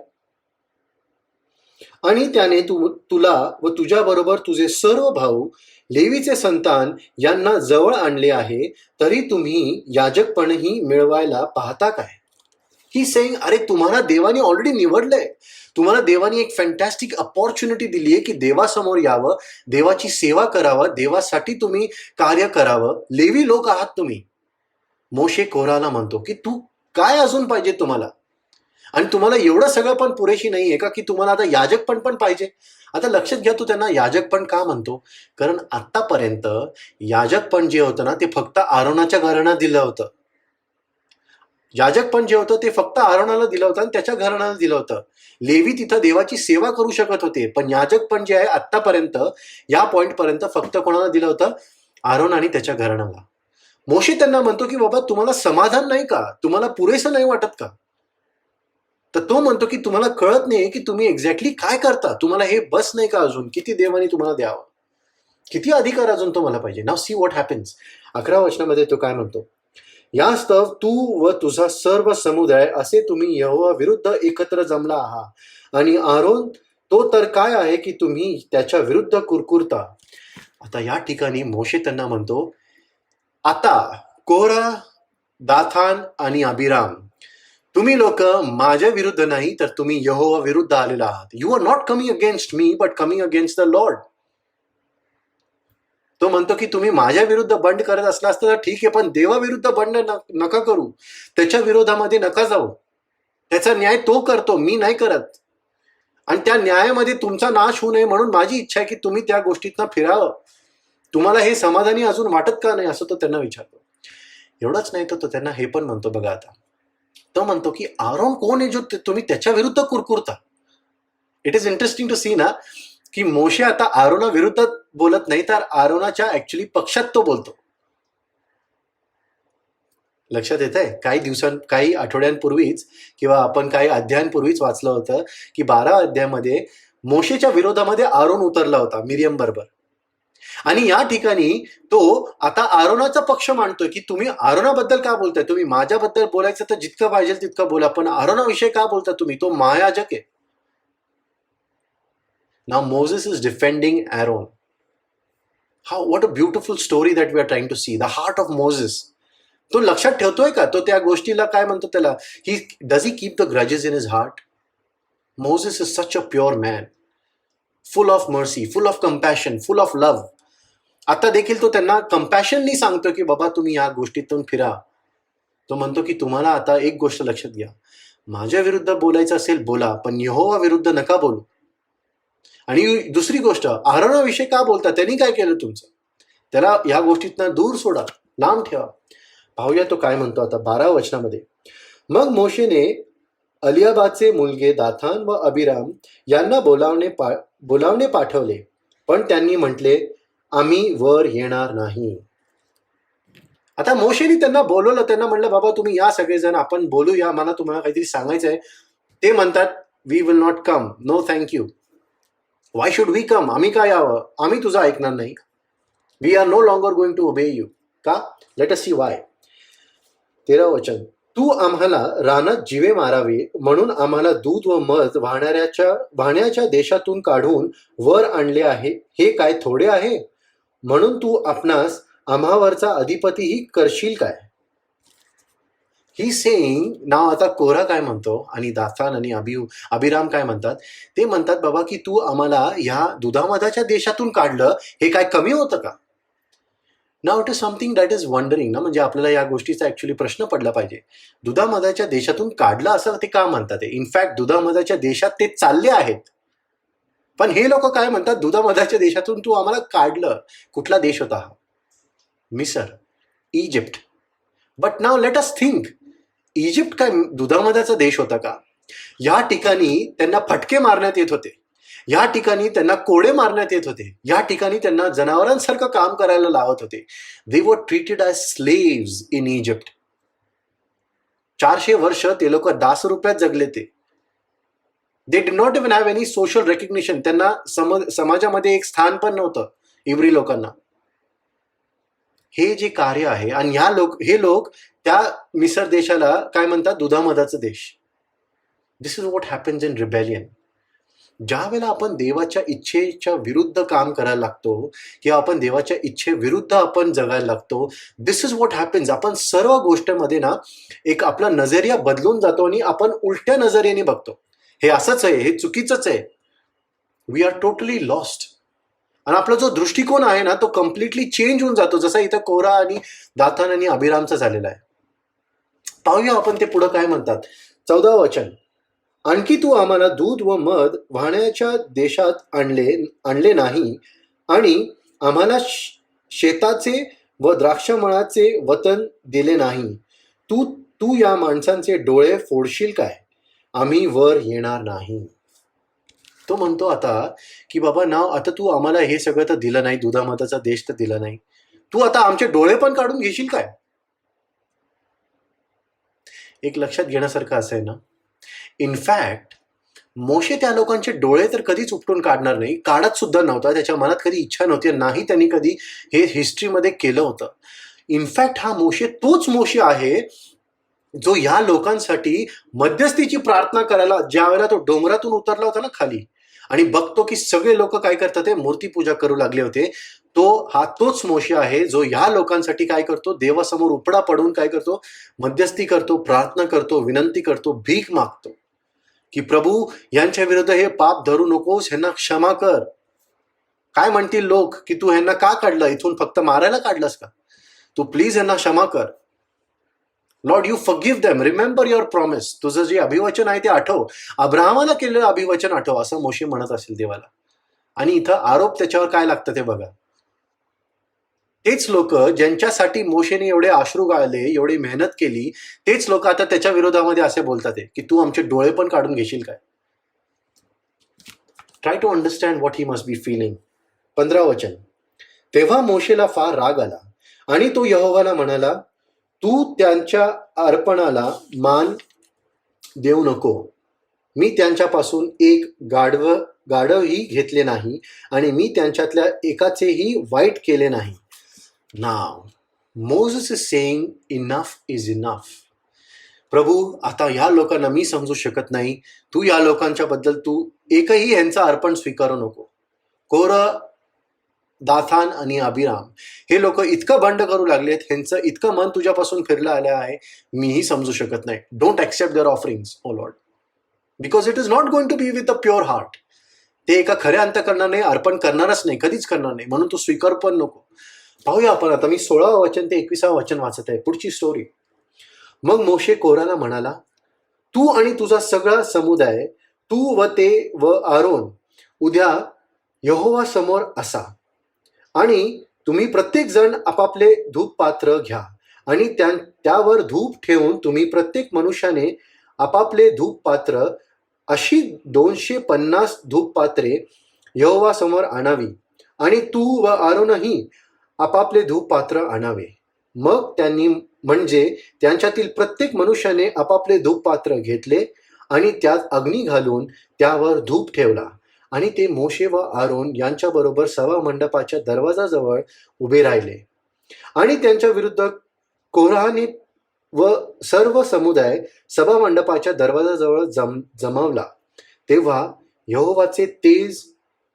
आणि त्याने तुला व तुझ्याबरोबर तुझे सर्व भाऊ लेवीचे संतान यांना जवळ आणले आहे, तरी तुम्ही याजकपणही मिळवायला पाहता काय? ही सेइंग, अरे तुम्हाला देवाने ऑलरेडी निवडलंय. तुम्हाला देवाने एक फॅन्टॅस्टिक अपॉर्च्युनिटी दिली आहे की देवासमोर यावं, देवाची सेवा करावं, देवासाठी तुम्ही कार्य करावं. लेवी लोक आहात तुम्ही. मोशे कोराला म्हणतो की तू काय अजून पाहिजे तुम्हाला? आणि तुम्हाला एवढं सगळं पण पुरेशी नाही आहे का की तुम्हाला आता याजकपण पण पाहिजे? आता लक्षात घ्या, तू त्यांना याजकपण का म्हणतो? कारण आतापर्यंत याजकपण जे होतं ना ते फक्त आरोनाच्या घराणा दिलं होतं. याजकपण जे होतं ते फक्त आरोनाला दिलं होतं आणि त्याच्या घराण्याला दिलं होतं. लेवी तिथं देवाची सेवा करू शकत होते, पण याजकपण जे आहे आतापर्यंत या पॉइंटपर्यंत फक्त कोणाला दिलं होतं? आरोन आणि त्याच्या घराण्याला. मोशे त्यांना म्हणतो की बाबा तुम्हाला समाधान नाही का, तुम्हाला पुरेसं नाही वाटत का? तर तो म्हणतो की तुम्हाला कळत नाही की तुम्ही एक्झॅक्टली काय करता, तुम्हाला हे बस नाही का अजून, किती देवाने तुम्हाला द्यावं, किती अधिकार अजून तुम्हाला पाहिजे. नाव सी व्हॉट हॅपन्स. 11 वचनामध्ये तो काय म्हणतो, यास्तव तू व तुझा सर्व समुदाय असे तुम्ही यहोवा विरुद्ध एकत्र जमला आहात, आणि आरोन तो तर काय आहे की तुम्ही त्याच्या विरुद्ध कुरकुरता. आता या ठिकाणी मोशे त्यांना म्हणतो, आता कोरा, दाथान आणि अबिराम, तुम्ही लोक माझ्या विरुद्ध नाही तर तुम्ही यहोवा विरुद्ध आलेला आहात. You are not coming against me but coming against the Lord. तो म्हणतो की तुम्ही माझ्या विरुद्ध बंड करत असला असतं तर ठीक आहे, पण देवाविरुद्ध बंड नका करू, त्याच्या विरोधामध्ये नका जाऊ. त्याचा न्याय तो करतो, मी नाही करत. आणि त्या न्यायामध्ये तुमचा नाश होऊ नये म्हणून माझी इच्छा आहे की तुम्ही त्या गोष्टीतनं फिरावं. तुम्हाला हे समाधानी अजून वाटत का नाही, असं तो त्यांना विचारतो. एवढंच नाही तर तो त्यांना हे पण म्हणतो बघा. आता तो म्हणतो की आरोन कोण आहे जो तुम्ही त्याच्या विरुद्ध कुरकुरता. It is interesting to see ना की मोशे आता आरोना विरुद्ध बोलत नाही तर आरोनाच्या ऍक्च्युली पक्षात तो बोलतो. लक्षात येत आहे? काही आठवड्यांपूर्वीच किंवा आपण काही अध्यायांपूर्वीच वाचलं होतं की 12 अध्यायामध्ये मोशेच्या विरोधामध्ये आरोन उतरला होता मिरियम बरोबर. आणि या ठिकाणी तो आता आरोनाचा पक्ष मांडतोय की तुम्ही आरोनाबद्दल का बोलताय, तुम्ही माझ्याबद्दल बोलायचं तर जितकं पाहिजे तितकं बोला, पण आरोनाविषयी का बोलता तुम्ही, तो महायाजक आहे. Now Moses is defending Aaron. what a beautiful story that we are trying to see. The heart of Moses. तो लक्षात ठेवतोय का, तो त्या गोष्टीला काय म्हणतो त्याला, does he keep the grudges in his heart? Moses is such a pure man, full of mercy, full of compassion, full of love. आता देखील तो त्यांना कंपॅशनली सांगतो की बाबा तुम्ही या गोष्टीतून फिरा. तो म्हणतो की तुम्हाला आता एक गोष्ट लक्षात घ्या, माझ्या विरुद्ध बोलायचं असेल बोला, पण यहोवा विरुद्ध नका बोलू. आणि दुसरी गोष्ट, आरोनाविषयी का बोलता, त्यांनी काय केलं तुमचं, त्याला या गोष्टीतनं दूर सोडा, लांब ठेवा. पाहूया तो काय म्हणतो आता 12 वचनामध्ये. मग मोशेने अलियाबाचे मुलगे दाथान व अबिराम यांना बोलावणे पाठवले, पण त्यांनी म्हटले आम्ही वर येणार नाही. आता मोशेने त्यांना बोलवलं, त्यांना म्हणलं बाबा तुम्ही या सगळेजण, आपण बोलूया, मला तुम्हाला काहीतरी सांगायचं आहे. ते म्हणतात we will not come, no thank you. Why should we come, आम्ही का यावं, आम्ही तुझं ऐकणार नाही. We are no longer going to obey you. का? Let us see why. 13 वचन, तू आम्हाला रानात जीवे मारावे म्हणून आम्हाला दूध व मध वाहण्याच्या देशातून काढून वर आणले आहे, हे काय थोडे आहे? म्हणून तू आपणास आम्हावरचा अधिपतीही करशील काय? ही सेईंग नाव. आता कोरा काय म्हणतो आणि दाथान आणि अबिराम काय म्हणतात, ते म्हणतात बाबा की तू आम्हाला ह्या दुधामधाच्या देशातून काढलं, हे काय कमी होतं का? Now it is something that is wondering ना, म्हणजे आपल्याला या गोष्टीचा ऍक्च्युली प्रश्न पडला पाहिजे. दुधामधाच्या देशातून काढलं असं ते का म्हणतात? इनफॅक्ट दुधामधाच्या देशात ते चालले आहेत, पण हे लोक काय म्हणतात, दुधामधाच्या देशातून तू आम्हाला काढलं. कुठला देश होता हा? मिसर, Egypt. But now let us think, Egypt काय दुधामधाचा देश होता का? या ठिकाणी त्यांना फटके मारण्यात येत होते, या ठिकाणी त्यांना कोडे मारण्यात येत होते, या ठिकाणी त्यांना जनावरांसारखं काम करायला लावत होते. They were treated as slaves in Egypt. 400 वर्ष ते लोक दासरूपात जगले. ते they did not even have any social recognition. त्यांना समाजामध्ये एक स्थान पण नव्हतं इब्री लोकांना. हे जे कार्य आहे, आणि हे लोक त्या मिसर देशाला काय म्हणतात, दुधामधाचा देश. This is what happens in rebellion. ज्या वेळेला आपण देवाच्या इच्छेच्या विरुद्ध काम करायला लागतो किंवा आपण देवाच्या इच्छेविरुद्ध आपण जगायला लागतो, दिस इज व्हॉट हॅपन्स. आपण सर्व गोष्टीमध्ये ना एक आपला नजरिया बदलून जातो आणि आपण उलट्या नजरेने बघतो. हे असंच आहे, हे चुकीचंच आहे. We are totally lost. आणि आपला जो दृष्टिकोन आहे ना तो कम्प्लिटली चेंज होऊन जातो, जसा इथं कोरा आणि दाथान आणि अबिरामचा झालेला आहे. पाहूया आपण ते पुढं काय म्हणतात. 14 वचन, आणखी तू आम्हाला दूध व मध वाहण्याच्या देशात आणले नाही, आणि आम्हाला शेताचे व द्राक्षमळाचे वतन दिले नाही. तू या माणसांचे डोळे फोडशील काय? आम्ही वर येणार नाही. तो म्हणतो आता की बाबा आता तू आम्हाला हे सगळं तर दिलं नाही, दुधामधाचा देश तर दिला नाही, तू आता आमचे डोळे पण काढून घेशील काय? एक लक्षात घेण्यासारखं असं आहे ना, इनफॅक्ट मोशे त्या लोकांचे डोळे तर कधीच उपटून काढणार नाही, काढत सुद्धा नव्हता, त्याच्या मनात कधी इच्छा नव्हती, नाही त्यांनी कधी हे हिस्ट्रीमध्ये केलं होतं. इनफॅक्ट हा मोशे तोच मोशे आहे जो ह्या लोकांसाठी मध्यस्थीची प्रार्थना करायला ज्या वेळेला तो डोंगरातून उतरला होता ना खाली, आणि बघतो की सगळे लोक काय करतात, ते मूर्तीपूजा करू लागले होते, तोच मोशे आहे जो ह्या लोकांसाठी काय करतो, देवासमोर उपडा पडून काय करतो, मध्यस्थी करतो, प्रार्थना करतो, विनंती करतो, भीक मागतो की प्रभू यांच्या विरुद्ध हे पाप धरू नकोस, ह्यांना क्षमा कर. काय म्हणतील लोक की तू ह्यांना का काढलं, इथून फक्त मारायला काढलंस का? तू प्लीज यांना क्षमा कर. Lord, you forgive them, remember your promise. तुझं जे अभिवचन आहे ते आठव, अब्राहमाला केलेलं अभिवचन आठव, असं मोशे म्हणत असेल देवाला. आणि इथं आरोप त्याच्यावर काय लागतं ते बघा. तेच लोक ज्यांच्यासाठी मोशेने एवढे अश्रू गाळले, एवढी मेहनत केली, तेच लोक आता त्याच्या विरोधामध्ये असे बोलतात की तू आमचे डोळे पण काढून घेशील काय? Try to understand what he must be feeling. 15 वचन. तेव्हा मोशेला फार राग आला आणि तो यहोवाला म्हणाला, तू त्यांच्या अर्पणाला मान देऊ नको. मी त्यांच्यापासून एक गाढवही घेतले नाही आणि मी त्यांच्यातल्या एकाचेही वाईट केले नाही. Now Moses is saying enough is enough. प्रभू, आता ह्या लोकांना मी समजू शकत नाही, तू या लोकांच्या बद्दल तू एकही यांचं अर्पण स्वीकारू नको. कोरह, दाथान आणि अबिराम हे लोक इतकं बंड करू लागलेत, ह्यांचं इतकं मन तुझ्यापासून फिरलं आलं आहे, मीही समजू शकत नाही. Don't accept their offerings, O Lord, because it is not going to be with a pure heart. ते एका खऱ्या अंतःकरणाने अर्पण करणारच नाही, कधीच करणार नाही, म्हणून तू स्वीकार पण नको. पाहूया आपण आता, मी 16 वचन ते 21 वचन वाचत आहे, पुढची स्टोरी. मग मोशे कोराला म्हणाला, तू आणि तुझा सगळा समुदाय, तू व ते व आरोन उद्या यहोवा समोर असा, आणि तुम्ही प्रत्येक जण आपापले धूप पात्र घ्या आणि त्यावर धूप ठेवून तुम्ही प्रत्येक मनुष्याने आपापले धूप पात्र, अशी 250 धूप पात्रे यहोवा समोर आणावी, आणि तू व आरोनही आपापले धूप पात्र आणावे. मग त्यांनी, म्हणजे त्यांच्यातील प्रत्येक मनुष्याने आपापले धूप पात्र घेतले आणि त्यात अग्नी घालून त्यावर धूप ठेवला, आणि ते मोशे व आरोन यांच्याबरोबर सभा मंडपाच्या दरवाजाजवळ उभे राहिले. आणि त्यांच्या विरुद्ध कोराहाने व सर्व समुदाय सभा मंडपाच्या दरवाजाजवळ जमावला. तेव्हा यहोवाचे तेज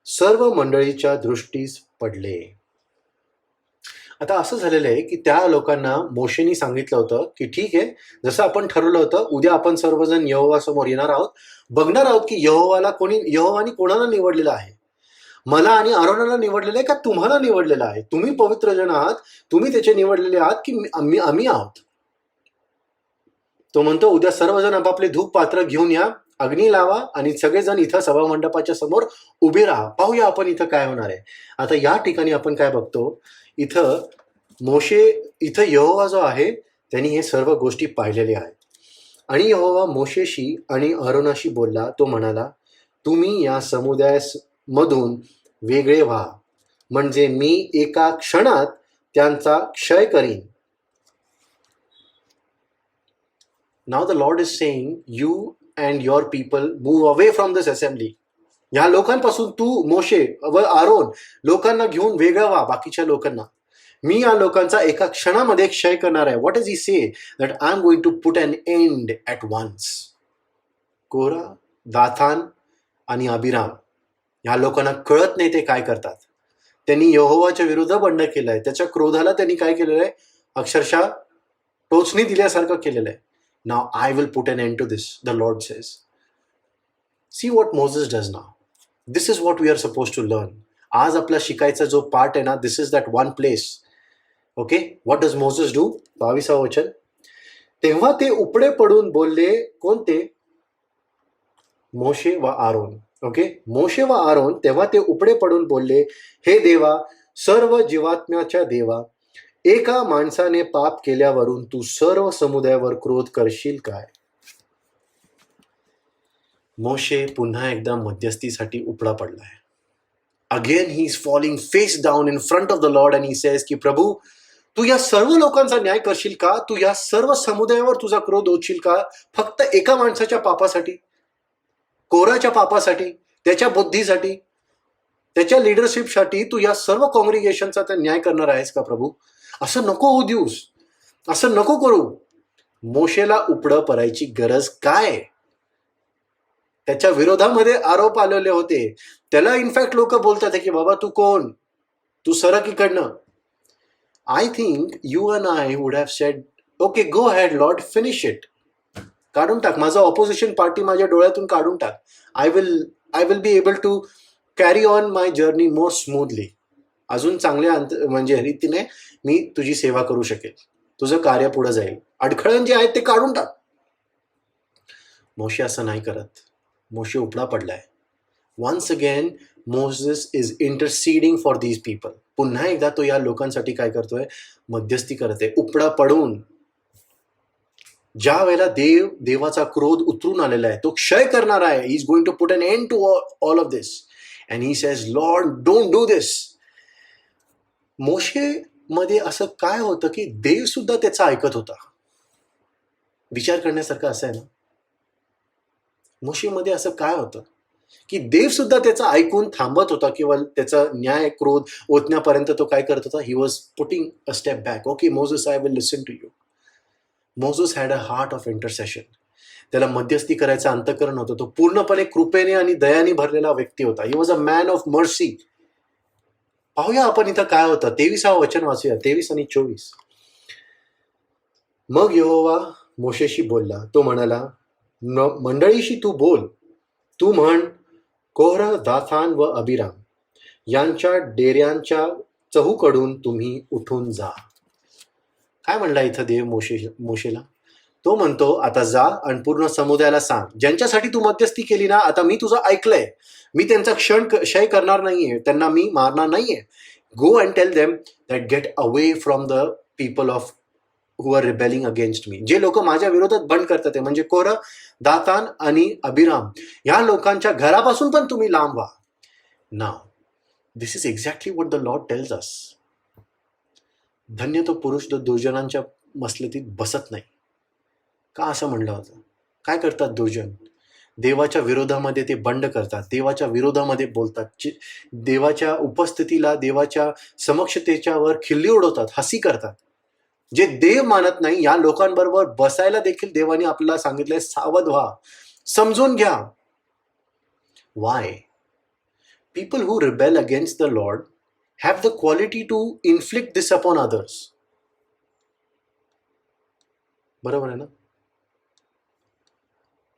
सर्व मंडळीच्या दृष्टीस पडले. आता असं झालेलं आहे की त्या लोकांना मोशेनी सांगितलं होतं की ठीक आहे, जसं आपण ठरवलं होतं, उद्या आपण सर्वजण यहोवा समोर येणार आहोत, बघणार आहोत की यहोवानी कोणाला निवडलेलं आहे. मला आणि आरोनाला निवडलेलं आहे का तुम्हाला निवडलेलं आहे? तुम्ही पवित्र जन आहात, तुम्ही त्याचे निवडलेले आहात की आम्ही आहोत? तो म्हणतो, उद्या सर्वजण आपापले धूप पात्र घेऊन या, अग्नी लावा आणि सगळेजण इथं सभा मंडपाच्या समोर उभे राहा. पाहूया आपण इथं काय होणार आहे. आता या ठिकाणी आपण काय बघतो, इथं यहोवा जो आहे त्यांनी हे सर्व गोष्टी पाहिलेल्या आहेत. आणि यहोवा मोशेशी आणि आरोनाशी बोलला. तो म्हणाला, तुम्ही या समुदायामधून वेगळे व्हा, म्हणजे मी एका क्षणात त्यांचा क्षय करीन. Now the Lord is saying, you and your people move away from this assembly. या लोकांपासून तू, मोशे व आरोन, लोकांना घेऊन वेगळं व्हा बाकीच्या लोकांना. मी या लोकांचा एका क्षणामध्ये क्षय करणार आहे. What is he say? That I am going to put an end at once. Korah, Dathan आणि अबिराम ह्या लोकांना कळत नाही ते काय करतात. त्यांनी यहोवाच्या विरुद्ध बंड केलंय, त्याच्या क्रोधाला त्यांनी काय केलेलं आहे, अक्षरशः टोचणी दिल्यासारखं केलेलं आहे. Now I will put an end to this, the Lord says. See what Moses does now. This is what we are supposed to learn. आज आपला शिकायचा जो पार्ट आहे ना, this is that one place. Okay? What does Moses do? 22 वचन. तेव्हा ते उपडे पडून बोलले. कोणते? मोशे व आरोन. ओके, मोशे व आरोन तेव्हा ते उपडे पडून बोलले, हे देवा, सर्व जीवात्म्याच्या देवा, एका माणसाने पाप केल्यावरून तू सर्व समुदायावर क्रोध करशील काय? मोशे पुन्हा एकदा मध्यस्थीसाठी उपडा पडलाय. Again he is falling face down in front of the Lord and he says की प्रभू, तू या सर्व लोकांचा न्याय करशील का? तू या सर्व समुदायावर तुझा क्रोध ओढशील का? फक्त एका माणसाच्या पापासाठी, कोराच्या पापासाठी, त्याच्या बुद्धीसाठी, त्याच्या लिडरशिपसाठी तू या सर्व कॉंग्रिगेशनचा न्याय करणार आहेस का प्रभू? असं नको होऊ देऊस, असं नको करू. मोशेला उपडं पडायची गरज काय? त्याच्या विरोधामध्ये आरोप आलेले होते. त्याला इनफॅक्ट लोक बोलतात की बाबा तू कोण, तू सरक इकडनं. I think you and I would have said okay go had lord, finish it. काढून टाक माझं ऑपोजिशन पार्टी, माझ्या डोळ्यातून काढून टाक. I will be able to carry on my journey more smoothly. अजून चांगल्या म्हणजे रीतीने मी तुझी सेवा करू शकेल, तुझं कार्य पुढे जाईल. अडखळण जे आहेत ते काढून टाक. मोशे असं नाही करत. मोशे उपडा पडलाय. Once again Moses is interceding for these people. पुन्हा एकदा तो या लोकांसाठी काय करतोय? मध्यस्थी करते. उपडा पडून ज्या वेळेला देवाचा क्रोध उतरून आलेला आहे, तो क्षय करणार आहे. He is going to put an end to all of this and he says Lord don't do this. मोशे मध्ये असं काय होतं की देव सुद्धा त्याचा ऐकत होता. विचार करण्यासारखं असं आहे ना. मोशेमध्ये असं काय होतं की देव सुद्धा त्याचा ऐकून थांबत होता किंवा त्याचा न्याय क्रोध ओतण्यापर्यंत तो काय करत होता? He was putting a step back. Okay Moses, I will listen to you. Moses had a heart of intercession. त्याला मध्यस्थी करायचं अंतःकरण होतं. तो पूर्णपणे कृपेने आणि दयाने भरलेला व्यक्ती होता. He was a man of mercy. पाहूया आपण इथं काय होतं. 23 वचन वाचूया, 23 आणि 24. मग यहोवा मोशेशी बोलला. तो म्हणाला, मंडळीशी तू बोल. तू म्हण, कोरह, दाथान व अबिराम यांच्या डेऱ्यांच्या चहूकडून तुम्ही उठून जा. काय म्हणला इथं देव मोशेला? तो म्हणतो आता जा आणि पूर्ण समुदायाला सांग, ज्यांच्यासाठी तू मध्यस्थी केली ना, आता मी तुझं ऐकलंय. मी त्यांचा क्षय करणार नाहीये, त्यांना मी मारणार नाहीये. Go and tell them that get away from the people of who are rebelling against me. जे लोक माझ्या विरोधात बंड करतात ते म्हणजे कोरह, दातान आणि अबिराम, या लोकांच्या घरापासून पण तुम्ही लांब व्हा. Now this is exactly what the Lord tells us. धन्य तो पुरुष जो दुर्जनांच्या मसलतीत बसत नाही. का असं म्हणलं होतं? काय करतात दुर्जन? देवाच्या विरोधामध्ये ते बंड करतात, देवाच्या विरोधामध्ये बोलतात, देवाच्या उपस्थितीला, देवाच्या समक्षतेच्यावर खिल्ली उडवतात, हसी करतात. जे देव मानत नाही या लोकांबरोबर बसायला देखील देवाने आपल्याला सांगितलंय सावध व्हा, समजून घ्या. Y? People who rebel against the Lord have the quality to inflict this upon others. बरोबर आहे ना?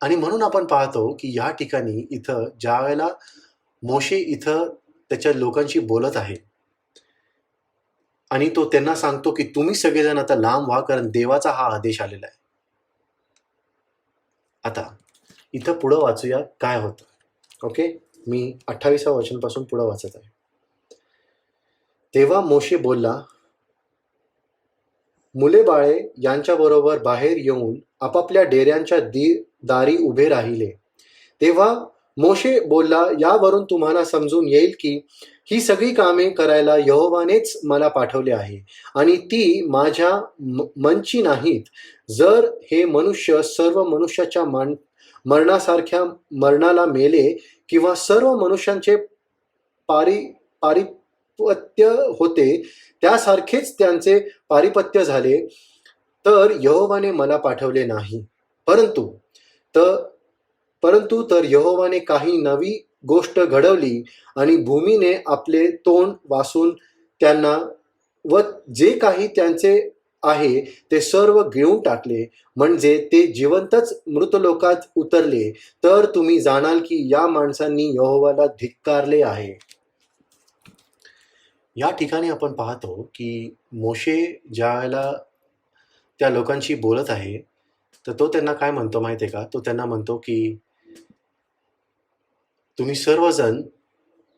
आणि म्हणून आपण पाहतो की या ठिकाणी इथं ज्या वेळेला मोशे इथं त्याच्या लोकांशी बोलत आहे आणि तो त्यांना सांगतो की तुम्ही सगळेजण आता लांब व्हा, कारण देवाचा हा आदेश आलेला आहे. आता इथं पुढं वाचूया काय होतं. ओके, मी 28 वचन पासून पुढं वाचत आहे. तेव्हा मोशे बोलला, मुले बाळे यांच्याबरोबर बाहेर येऊन आपापल्या डेऱ्यांच्या दारी उभे राहिले. तेव्हा मोशे बोलला, यावरून तुम्हाला समजून येईल की ही सगळी कामे करायला यहोवानेच मला पाठवले आहे आणि ती माझ्या मनची नाहीत. जर हे मनुष्य सर्व मनुष्याच्या मरणासारख्या मरणाला मेले किंवा सर्व मनुष्यांचे पारिपत्य होते त्यासारखेच त्यांचे पारिपत्य झाले, तर यहोवाने मला पाठवले नाही. परंतु तर यहोवाने काही नवी गोष्ट घडवली आणि भूमीने आपले तोंड वासून त्यांना व जे काही त्यांचे आहे ते सर्व घेऊन टाकले, म्हणजे ते जिवंतच मृतलोकात उतरले. तर तुम्ही जाणाल की या माणसांनी यहोवाला धिक्कारले आहे. या ठिकाणी आपण पाहतो की मोशे ज्या वेळेला त्या लोकांशी बोलत आहे तर तो त्यांना काय म्हणतो माहिती आहे का? तो त्यांना म्हणतो की तुम्ही सर्वजण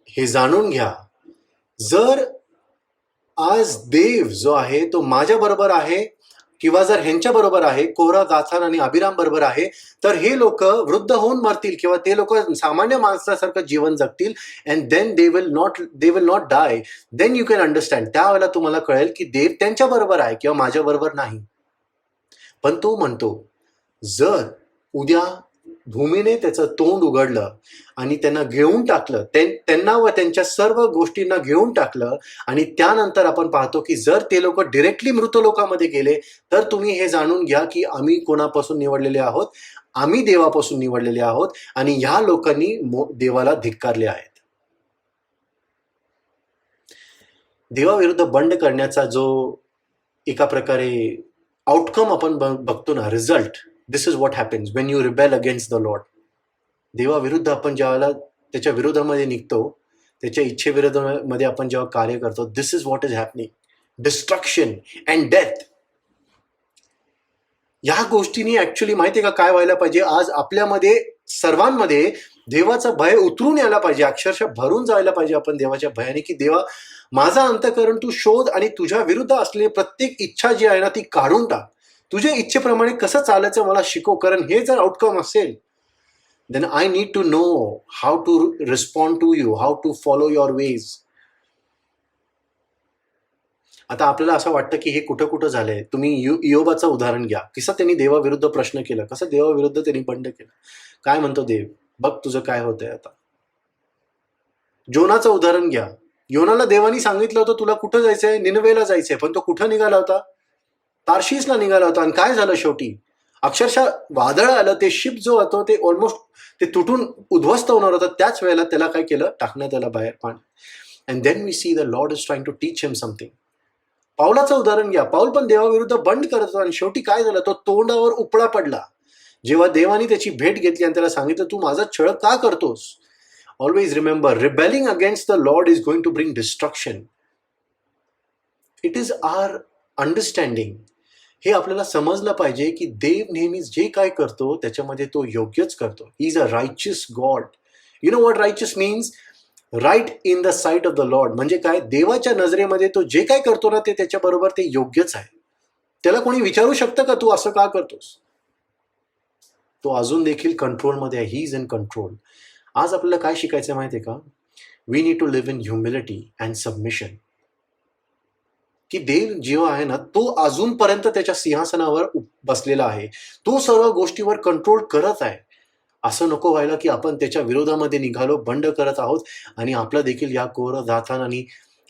हे जाणून घ्या, जर आज देव जो आहे तो माझ्या बरोबर आहे किंवा जर ह्यांच्या बरोबर आहे, कोरा, दाथान आणि अबिराम बरोबर आहे, तर हे लोक वृद्ध होऊन मरतील किंवा ते लोक सामान्य माणसासारखं जीवन जगतील. And then they will not die. Then you can understand. त्यावेळेला तुम्हाला कळेल की देव त्यांच्या बरोबर आहे किंवा माझ्या बरोबर नाही. पण तो म्हणतो, जर उद्या भूमीने त्याचं तोंड उघडलं आणि त्यांना घेऊन टाकलं, त्यांना व त्यांच्या सर्व गोष्टींना घेऊन टाकलं, आणि त्यानंतर आपण पाहतो की जर ते लोक डिरेक्टली मृतलोकामध्ये गेले, तर तुम्ही हे जाणून घ्या की आम्ही कोणापासून निवडलेले आहोत? आम्ही देवापासून निवडलेले आहोत, आणि ह्या लोकांनी देवाला धिक्कारले आहेत. देवाविरुद्ध बंड करण्याचा जो एका प्रकारे आउटकम आपण बघतो ना, result, this is what happens when you rebel against the Lord. देवाविरुद्ध आपण ज्यावेळेला त्याच्या विरोधामध्ये निघतो, त्याच्या इच्छेविरोधामध्ये आपण जेव्हा कार्य करतो, this is what is happening. Destruction and death. या गोष्टींनी ऍक्च्युली माहिती आहे का काय व्हायला पाहिजे? आज आपल्यामध्ये सर्वांमध्ये देवाचं भय उतरून यायला पाहिजे, अक्षरशः भरून जायला पाहिजे आपण देवाच्या भयाने, की देवा, माझा अंतःकरण तू शोध आणि तुझ्या विरुद्ध असलेली प्रत्येक इच्छा जी आहे ना ती काढून टाक. तुझ्या इच्छेप्रमाणे कसं चालायचं मला शिकव. कारण हे जर आउटकम असेल, then I need to know how to respond to you, how to follow your ways. आता आपल्याला असं वाटतं की हे कुठं कुठं झालंय. तुम्ही इयोबाचं उदाहरण घ्या. कसं त्यांनी देवाविरुद्ध प्रश्न केला, कसं देवाविरुद्ध त्यांनी बंड केलं. काय म्हणतो देव, बघ तुझं काय होतंय आता. जोनाचं उदाहरण घ्या. योनाला देवानी सांगितलं होतं तुला कुठं जायचंय? निनवेला जायचंय. पण तो कुठं निघाला होता? तार्शीसला निघाला होता. आणि काय झालं शेवटी? अक्षरशः वादळ आलं. ते शिप जो होतो ते ऑलमोस्ट ते तुटून उद्ध्वस्त होणार होतं. त्याच वेळेला त्याला काय केलं? टाकण्यात आलं बाहेर पाणी. And then we see the Lord is trying to teach him something. पाऊलाचं उदाहरण घ्या. पाऊल पण देवाविरुद्ध बंड करत होता, आणि शेवटी काय झालं? तो तोंडावर उपळा पडला. जेव्हा देवानी त्याची भेट घेतली आणि त्याला सांगितलं तू माझा छळ का करतोस? Always remember, rebelling against the Lord is going to bring destruction. It is our understanding. हे आपल्याला समजलं पाहिजे की देव नेहमीच जे काय करतो त्याच्यामध्ये तो योग्यच करतो. He is a righteous God. You know what righteous means? Right in the sight of the Lord. म्हणजे काय? देवाच्या नजरेमध्ये तो जे काय करतो ना ते त्याच्याबरोबर ते योग्यच आहे. त्याला कोणी विचारू शकतं का तू असं का करतोस? तो अजून देखील कंट्रोलमध्ये आहे. He is in control. आज आपल्याला काय शिकायचं माहिती आहे का? We need to live in humility and submission. की देव जेव्हा आहे ना तो अजूनपर्यंत त्याच्या सिंहासनावर बसलेला आहे. तो सर्व गोष्टीवर कंट्रोल करत आहे. असं नको व्हायला की आपण त्याच्या विरोधामध्ये निघालो, बंड करत आहोत, आणि आपलं देखील या कोर, दाथान आणि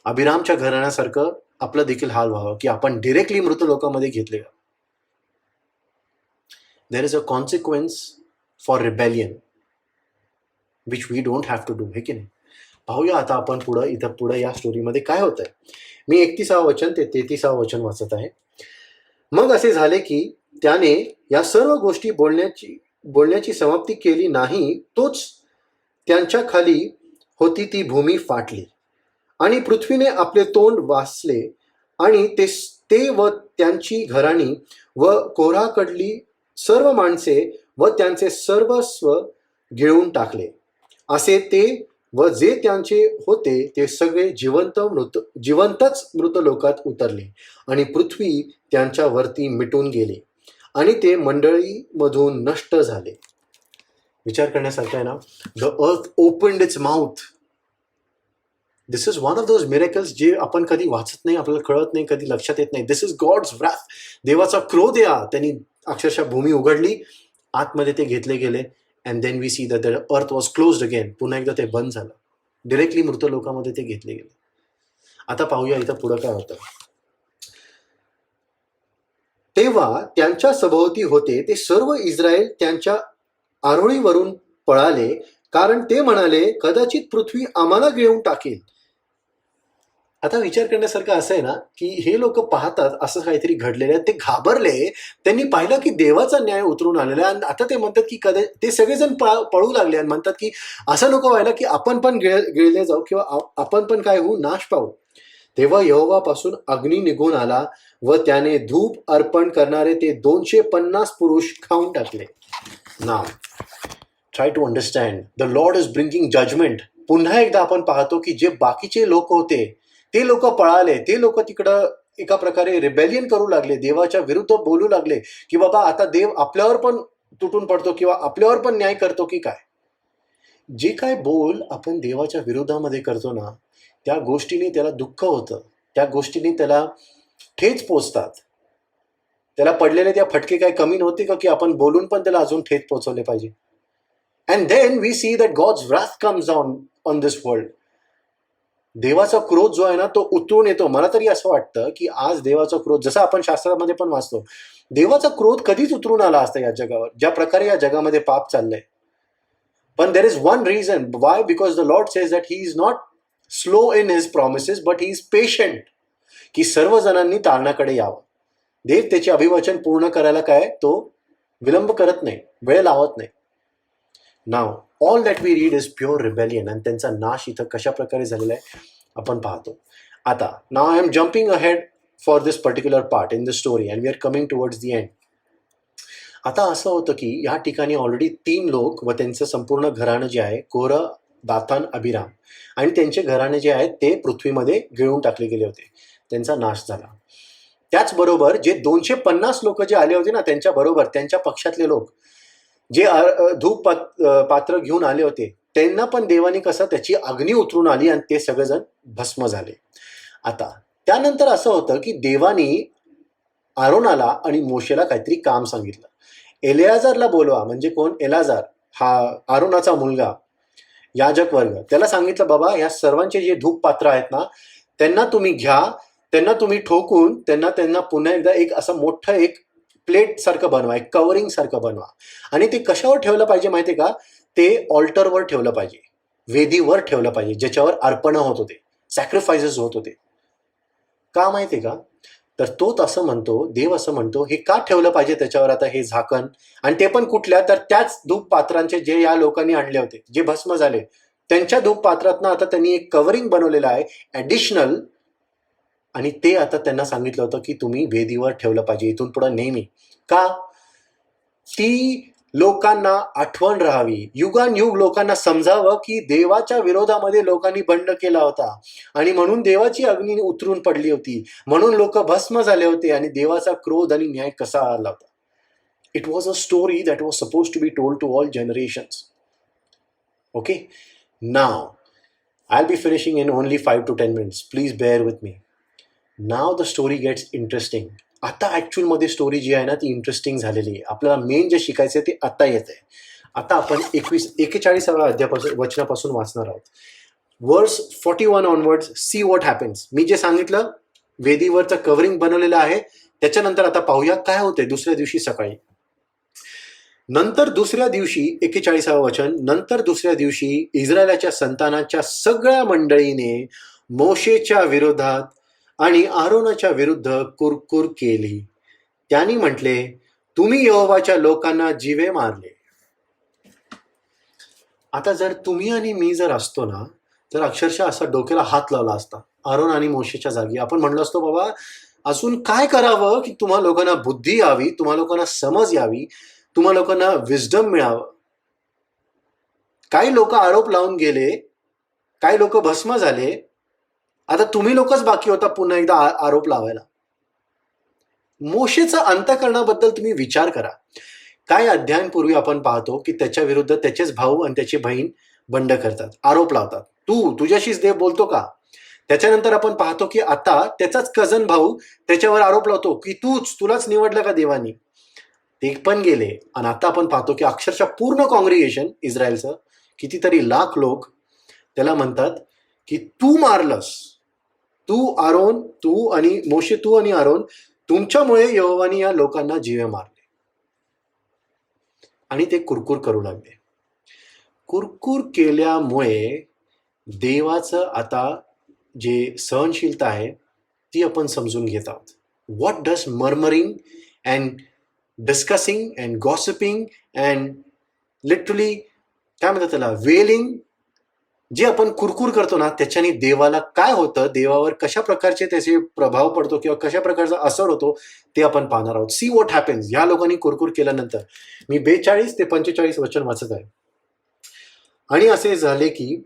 अभिरामच्या घराण्यासारखं आपलं देखील हाल व्हावं की आपण डिरेक्टली मृत लोकांमध्ये घेतले. There is a consequence for rebellion which we don't have to do. हे की नाही? पाहूया आता आपण पुढं या स्टोरीमध्ये काय होतंय. मी 31 वचन ते 33 वचन वाचत आहे. मग असे झाले की त्याने या सर्व गोष्टी बोलण्याची समाप्ती केली नाही, तोच त्यांच्या खाली होती ती भूमी फाटली, आणि पृथ्वीने आपले तोंड वासले, आणि ते व त्यांची घराणी व कोऱ्हाकडली सर्व माणसे व त्यांचे सर्वस्व गिळून टाकले. असे ते व जे त्यांचे होते ते सगळे जिवंतच मृत लोकात उतरले, आणि पृथ्वी त्यांच्यावरती मिटून गेली, आणि ते मंडळीमधून नष्ट झाले. विचार करण्यासारखं आहे ना. The earth opened its mouth. This is one of those miracles जे आपण कधी वाचत नाही, आपल्याला कळत नाही, कधी लक्षात येत नाही. दिस इज गॉड्स व्राथ. देवाचा क्रोध या. त्यांनी अक्षरशः भूमी उघडली, आतमध्ये ते घेतले गेले. And then we see that the earth was closed again. पुन्हा एकदा ते बंद झालं. डिरेक्टली मृत लोकांमध्ये ते घेतले गेले. आता पाहूया इथं पुढं काय होतं. तेव्हा त्यांच्या सभोवती होते ते सर्व इस्रायल त्यांच्या आरोळीवरून पळाले, कारण ते म्हणाले कदाचित पृथ्वी आम्हाला गिळून टाकेल. आता विचार करण्यासारखं असं आहे ना की हे लोक पाहतात असं काहीतरी घडलेलं आहे. ते घाबरले. त्यांनी पाहिलं की देवाचा न्याय उतरून आलेला आहे. आणि आता ते म्हणतात की ते सगळेजण पळू लागले आणि म्हणतात की असं नको व्हायला की आपण पण गिळले जाऊ किंवा आपण पण काय होऊ, नाश पाहू. तेव्हा यहोवापासून अग्नी निघून आला व त्याने धूप अर्पण करणारे ते 250 पुरुष खाऊन टाकले. Now try to understand. The Lord is bringing judgment. पुन्हा एकदा आपण पाहतो की जे बाकीचे लोक होते ते लोक पळाले. ते लोक तिकडं एका प्रकारे रिबेलियन करू लागले, देवाच्या विरुद्ध बोलू लागले की बाबा आता देव आपल्यावर पण तुटून पडतो किंवा आपल्यावर पण न्याय करतो की काय. जे काय बोल आपण देवाच्या विरोधामध्ये करतो ना, त्या गोष्टीने त्याला दुःख होतं, त्या गोष्टीने त्याला ठेच पोचतात. त्याला पडलेले त्या फटके काय कमी नव्हते का की आपण बोलून पण त्याला अजून ठेच पोचवले पाहिजे. And then we see that God's wrath comes down on this world. देवाचा क्रोध जो आहे ना तो उतरून येतो. मला तरी असं वाटतं की आज देवाचा क्रोध, जसं आपण शास्त्रामध्ये पण वाचतो, देवाचा क्रोध कधीच उतरून आला असता या जगावर, ज्या प्रकारे या जगामध्ये पाप चाललंय. पण देर is one reason why, because the Lord says that he is not slow in his promises but he is patient, की सर्व जणांनी तारणाकडे यावं. देव त्याचे अभिवचन पूर्ण करायला काय तो विलंब करत नाही, वेळ लावत नाही. Now all that we read is pure rebellion, आणि त्यांचा नाश इथं कशा प्रकारे झालेला आहे आपण पाहतो. आता now I am jumping ahead for this particular part in the story and we are coming towards the end. आता असं होतं की या ठिकाणी ऑलरेडी 3 लोक व त्यांचं संपूर्ण घराणं जे आहे, कोरह, दातान, अभिराम, आणि त्यांचे घराणे जे आहेत ते पृथ्वीमध्ये गिळून टाकले गेले होते, त्यांचा नाश झाला. त्याचबरोबर जे 250 लोक जे आले होते ना, त्यांच्याबरोबर त्यांच्या पक्षातले लोक जे धूप पात्र घेऊन आले होते, त्यांना पण देवाने कसं त्याची अग्नी उतरून आली आणि ते सगळेजण भस्म झाले. आता त्यानंतर असं होतं की देवानी आरोनाला आणि मोशेला काहीतरी काम सांगितलं. एलियाजारला बोलवा, म्हणजे कोण, एलाजार हा आरोनाचा मुलगा, याजक वर्ग, त्याला सांगितलं बाबा ह्या सर्वांचे जे धूप पात्र आहेत ना त्यांना तुम्ही घ्या, त्यांना तुम्ही ठोकून त्यांना पुन्हा एकदा एक असं मोठं एक प्लेट सारखं बनवा, एक कव्हरिंग सारखं बनवा. आणि ते कशावर ठेवलं पाहिजे माहितीये का, ते ऑल्टरवर ठेवलं पाहिजे, वेदीवर ठेवलं पाहिजे, ज्याच्यावर अर्पण होत होते, सॅक्रिफायसेस होत होते. का माहितीये का, तर तो असं म्हणतो, देव असं म्हणतो, हे का ठेवलं पाहिजे त्याच्यावर आता हे झाकण, आणि ते पण कुठल्या, तर त्याच धूप पात्रांचे जे या लोकांनी आणले होते, जे भस्म झाले, त्यांच्या धूप पात्रातनं आता त्यांनी एक कव्हरिंग बनवलेलं आहे ॲडिशनल, आणि ते आता त्यांना सांगितलं होतं की तुम्ही वेदीवर ठेवलं पाहिजे इथून पुढे नेहमी. का, ती लोकांना आठवण राहावी, युगानुयुग लोकांना समजावं की देवाच्या विरोधामध्ये लोकांनी बंड केला होता आणि म्हणून देवाची अग्नी उतरून पडली होती, म्हणून लोक भस्म झाले होते आणि देवाचा क्रोध आणि न्याय कसा आला होता. It was a story that was suppose to be told to all generations. Okay, now I'll be finishing in only 5 to 10 minutes. Please bear with me. Now the story gets interesting. आता ॲक्च्युअलमध्ये स्टोरी जी आहे ना ती इंटरेस्टिंग झालेली आहे. आपल्याला मेन जे शिकायचं आहे ते आता येत आहे. आता आपण 41व्या अध्यायापासून वचनापासून वाचणार आहोत. वर्स 41 ऑनवर्ड्स, सी व्हॉट हॅपन्स. मी जे सांगितलं वेदीवरचं कव्हरिंग बनवलेलं आहे, त्याच्यानंतर आता पाहूया काय होते दुसऱ्या दिवशी सकाळी. नंतर दुसऱ्या दिवशी 41वं वचन, नंतर दुसऱ्या दिवशी इस्रायलाच्या संतानाच्या सगळ्या मंडळीने मोशेच्या विरोधात आणि आरोनाच्या विरुद्ध कुरकुर केली. त्यांनी म्हटले, तुम्ही यहोवाच्या लोकांना जीवे मारले. आता जर तुम्ही आणि मी जर असतो ना, तर अक्षरशः असा डोक्याला हात लावला असता आरोन आणि मोशेच्या जागी. आपण म्हणलो असतो बाबा अजून काय करावं की तुम्हा लोकांना बुद्धी यावी, तुम्हा लोकांना समज यावी, तुम्हा लोकांना विजडम मिळावं. काही लोक आरोप लावून गेले, काही लोक भस्म झाले, आता तुम्ही लोकच बाकी होता पुन्हा एकदा आरोप लावायला. मोशेचा अंतःकरणाबद्दल तुम्ही विचार करा. काय अध्यायांपूर्वी आपण पाहतो की त्याच्या विरुद्ध त्याचेच भाऊ आणि त्याची बहीण बंड करतात, आरोप लावतात, तुझ्याशीच देव बोलतो का. त्याच्यानंतर आपण पाहतो की आता त्याचाच कझन भाऊ त्याच्यावर आरोप लावतो की तुलाच निवडलं का देवानी. ते पण गेले. आणि आता आपण पाहतो की अक्षरशः पूर्ण कॉंग्रिगेशन इस्रायलचं कितीतरी लाख लोक त्याला म्हणतात की तू मारलंस, तू आणि मोशे, तू आणि आरोन, तुमच्यामुळे यहोवानी या लोकांना जीवे मारले. आणि ते कुरकुर करू लागले. कुरकुर केल्यामुळे देवाचं आता जे सहनशीलता आहे ती आपण समजून घेत आहोत. What does murmuring and discussing and gossiping and literally काय म्हणतात त्याला, वेलिंग, जे आपण कुरकुर करतो ना त्याच्याने देवाला काय होतं, देवावर कशा प्रकारचे त्याचे प्रभाव पडतो किंवा कशा प्रकारचा असर होतो ते आपण पाहणार आहोत. See what happens. ह्या लोकांनी कुरकुर केल्यानंतर मी 42 ते 45 वचन वाचत आहे. आणि असे झाले की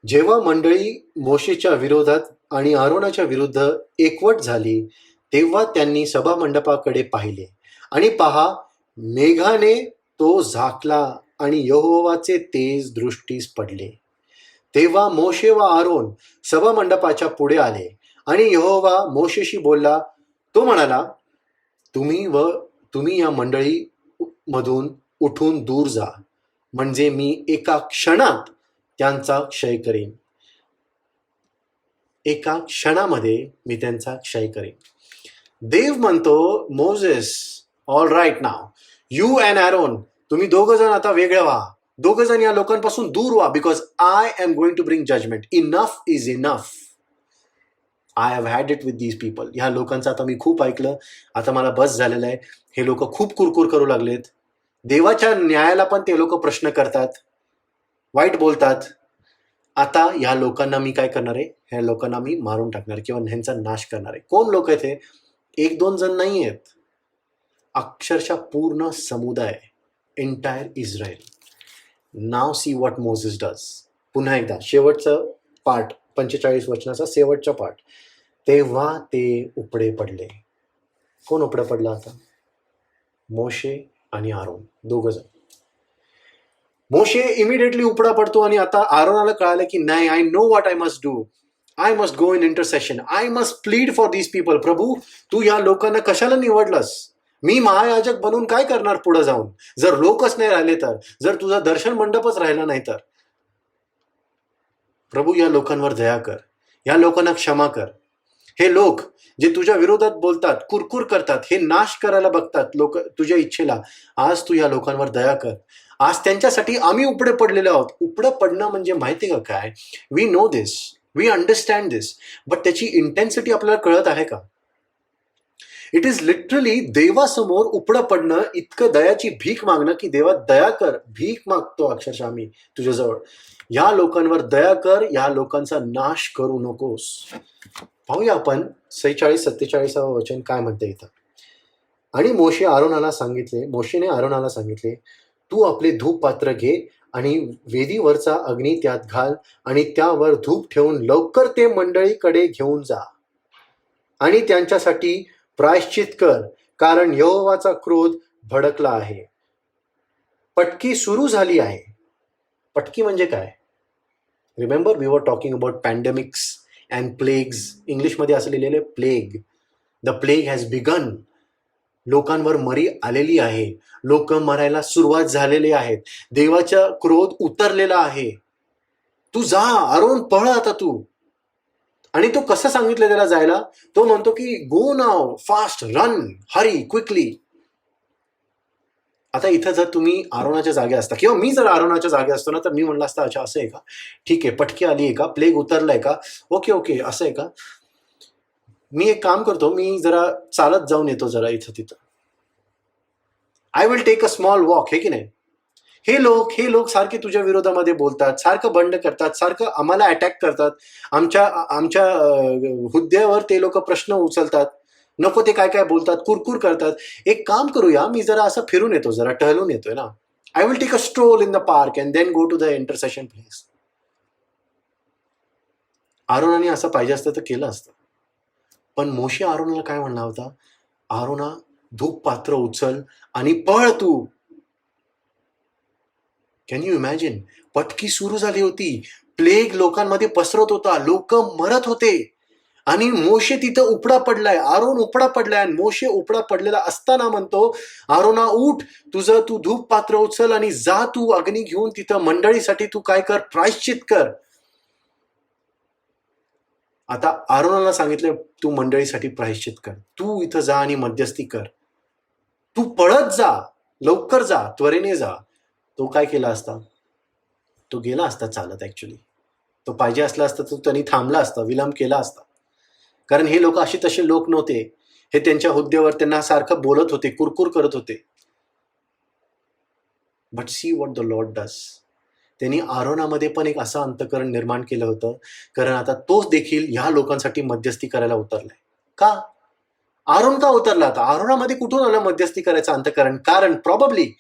जेव्हा मंडळी मोशेच्या विरोधात आणि आरोनाच्या विरुद्ध एकवट झाली, तेव्हा त्यांनी सभामंडपाकडे पाहिले आणि पहा, मेघाने तो झाकला आणि यहोवाचे तेज दृष्टीस पडले. तेव्हा मोशे व आरोन सभामंडपाच्या पुढे आले आणि यहोवा मोशेशी बोलला. तो म्हणाला, तुम्ही या मंडळी मधून उठून दूर जा, म्हणजे मी एका क्षणात त्यांचा क्षय करेन. एका क्षणामध्ये मी त्यांचा क्षय करेन. देव म्हणतो, Moses, all right now, you and Aaron, तुम्ही दोघं जण आता वेगळे व्हा. दोघं जण या लोकांपासून दूर व्हा, because I am going to bring judgement. Enough is enough. I have had it with these people. ह्या लोकांचं आता मी खूप ऐकलं, आता मला बस झालेलं आहे. हे लोक खूप कुरकुर करू लागलेत. देवाच्या न्यायाला पण ते लोक प्रश्न करतात, वाईट बोलतात. आता ह्या लोकांना मी काय करणार आहे? ह्या लोकांना मी मारून टाकणार किंवा ह्यांचा नाश करणार आहे. कोण लोक आहेत हे? एक दोन जण नाही आहेत, अक्षरशः पूर्ण समुदाय, entire Israel. Now see what Moses does. पुन्हा एकदा शेवटचं पार्ट, 45 वचनाचा शेवटचा पार्ट. तेव्हा ते उपडे पडले. कोण उपडे पडला आता? मोशे आणि आरोन, दोघं जण. मोशे इमिडिएटली उपडा पडतो आणि आता आरोनाला कळालं की नाही, I know what I must do. I must go in intercession. I must plead for these people. प्रभू, तू या लोकांना कशाला निवडलंस? मी महायाजक बनून काय करणार पुढे जाऊन, जर लोकच नाही राहिले तर, जर तुझा दर्शन मंडपच राहिला नाही तर? प्रभू, या लोकांवर दया कर, या लोकांना क्षमा कर. हे लोक जे तुझ्या विरोधात बोलतात, कुरकुर करतात, हे नाश करायला बघतात लोक तुझ्या इच्छेला, आज तू या लोकांवर दया कर. आज त्यांच्यासाठी आम्ही उपडे पडलेलो आहोत. उपडं पडणं म्हणजे माहिती का काय? We know this, we understand this, but त्याची इंटेन्सिटी आपल्याला कळत आहे का? इट इज लिटरली देवासमोर उपडं पडणं, इतकं दयाची भीक मागणं की देवा दया कर. भीक मागतो अक्षरशः आम्ही तुझ्याजवळ, या लोकांवर दया कर, या लोकांचा नाश करू नकोस. पाहूया आपण 46-47 वचन काय म्हणते इथं. आणि मोशेने आरोनाला सांगितले, तू आपले धूप पात्र घे आणि वेदीवरचा अग्नी त्यात घाल आणि त्यावर धूप ठेवून लवकर ते मंडळीकडे घेऊन जा आणि त्यांच्यासाठी प्रायश्चित कर, कारण यहोवाचा क्रोध भडकला आहे. पटकी सुरू झाली आहे. पटकी म्हणजे काय? Remember, we were talking about pandemics and plagues. इंग्लिशमध्ये असं लिहिलेलं आहे, plague. The plague has began. लोकांवर मरी आलेली आहे. लोक मरायला सुरुवात झालेली आहेत. देवाचा क्रोध उतरलेला आहे. तू जा आरोन, पळ आता तू. आणि तो कसं सांगितलं त्याला जायला? तो म्हणतो की गो नाव, फास्ट, रन, हरी, क्विकली. आता इथं जर तुम्ही आरोनाच्या जागे असता किंवा मी जर आरोनाच्या जागे असतो ना, तर मी म्हणलं असतं, अच्छा असं आहे का, ठीक आहे, पटकी आली आहे का, प्लेग उतरलाय का, ओके असं आहे का, मी एक काम करतो, मी जरा चालत जाऊन येतो जरा इथं तिथं. I will take a small walk. हे की नाही? हे लोक सारखे तुझ्या विरोधामध्ये बोलतात, सारखं बंड करतात, सारखं आम्हाला अटॅक करतात, आमच्या हुद्द्यावर ते लोक प्रश्न उचलतात, नको ते काय काय बोलतात, कुरकुर करतात. एक काम करूया, मी जरा असं फिरून येतो, जरा टहलून येतोय ना. I will take a stroll in the park and then go to the intercession place. आरोनाने असं पाहिजे असतं तर केलं असतं. पण मोशे आरोनाला काय म्हणला होता? आरोना, धूप पात्र उचल आणि पळ तू. Can you imagine? पटकी सुरू झाली होती, प्लेग लोकांमध्ये पसरत होता, लोक मरत होते आणि मोशे तिथं उपडा पडलाय, आरोन उपडा पडलाय. आणि मोशे उपडा पडलेला असताना म्हणतो, आरोना उठ, तू धूप पात्र उचल आणि जा तू अग्नी घेऊन तिथं मंडळीसाठी तू काय कर, प्रायश्चित कर. आता आरोनाला सांगितलं, तू मंडळीसाठी प्रायश्चित कर, तू इथं जा आणि मध्यस्थी कर, तू पळत जा, लवकर जा, त्वरेने जा. तो काय केला असता? तो गेला असता चालत. ऍक्च्युली तो पाहिजे असला असता तो त्यांनी थांबला असता, विलंब केला असता. कारण हे लोक असे तसे लोक नव्हते. हे त्यांच्या हुद्द्यावर त्यांना सारखं बोलत होते, कुरकुर करत होते. But see what the Lord does. त्यांनी आरोनामध्ये पण एक असं अंतःकरण निर्माण केलं होतं, कारण आता तोच देखील ह्या लोकांसाठी मध्यस्थी करायला उतरलाय. का? आरोन का उतरला? आता आरोनामध्ये कुठून आलं मध्यस्थी करायचं अंतःकरण? कारण प्रॉबब्ली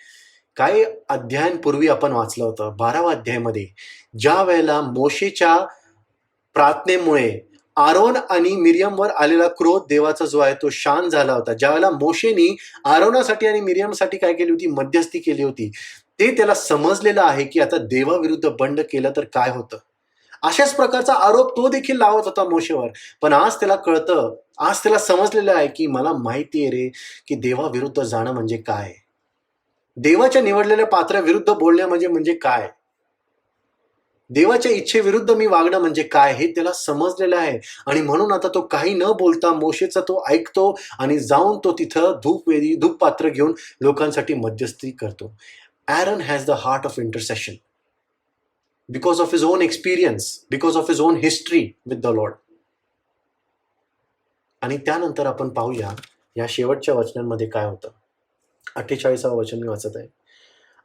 काही अध्यायांपूर्वी आपण वाचलं होतं 12व्या अध्यायामध्ये, ज्या वेळेला मोशेच्या प्रार्थनेमुळे आरोन आणि मिरियमवर आलेला क्रोध देवाचा जो आहे तो शांत झाला होता. ज्यावेळेला मोशेनी आरोनासाठी आणि मिरियमसाठी काय केली होती, मध्यस्थी केली होती, ते त्याला समजलेलं आहे की आता देवाविरुद्ध बंड केलं तर काय होतं. अशाच प्रकारचा आरोप तो देखील लावत होता मोशेवर. पण आज त्याला कळतं, आज त्याला समजलेलं आहे की मला माहिती आहे रे की देवाविरुद्ध जाणं म्हणजे काय, देवाच्या निवडलेल्या पात्राविरुद्ध बोलणं म्हणजे काय, देवाच्या इच्छेविरुद्ध मी वागणं म्हणजे काय, हे त्याला समजलेलं आहे. आणि म्हणून आता तो काही न बोलता मोशेचा तो ऐकतो आणि जाऊन तो तिथं धूप पात्र घेऊन लोकांसाठी मध्यस्थी करतो. Aaron has the heart of intercession because of his own experience, because of his own history with the Lord. आणि त्यानंतर आपण पाहूया या शेवटच्या वचनांमध्ये काय होतं. 48वं वचन मी वाचत आहे.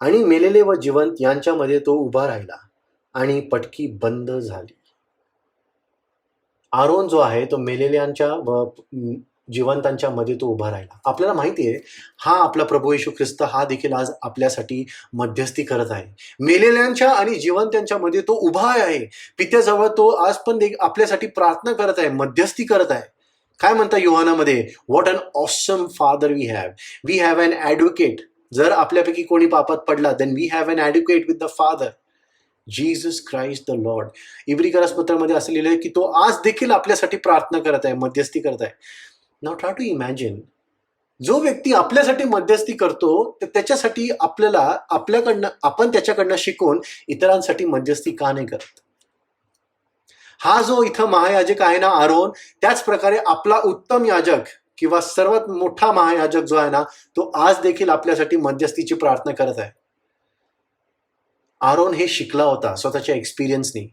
आणि मेलेले व जिवंत यांच्यामध्ये तो उभा राहिला आणि पटकी बंद झाली. आरोन जो आहे तो मेलेल्यांच्या व जिवंतांच्या मध्ये तो उभा राहिला. आपल्याला माहिती आहे हा आपला प्रभू येशू ख्रिस्त हा देखील आज आपल्यासाठी मध्यस्थी करत आहे. मेलेल्यांच्या आणि जिवंतांच्या मध्ये तो उभा आहे. पित्याजवळ तो आज पण आपल्यासाठी प्रार्थना करत आहे, मध्यस्थी करत आहे. काय म्हणता योहानामध्ये, what an awesome father we have. We have an advocate. जर आपल्यापैकी कोणी पापात पडला then we have an advocate with the father, Jesus Christ the Lord. इब्री पत्रामध्ये असं लिहिलंय की तो आज देखील आपल्यासाठी प्रार्थना करत आहे, मध्यस्थी करत आहे. नाउ ट्राय टू इमॅजिन, जो व्यक्ती आपल्यासाठी मध्यस्थी करतो तर त्याच्यासाठी आपण त्याच्याकडनं शिकून इतरांसाठी मध्यस्थी का नाही करत. हा जो इथं महायाजक आहे ना आरोन, त्याच प्रकारे आपला उत्तम याजक किंवा सर्वात मोठा महायाजक जो आहे ना, तो आज देखील आपल्यासाठी मध्यस्थीची प्रार्थना करत आहे. आरोन हे शिकला होता स्वतःच्या एक्सपिरियन्सनी.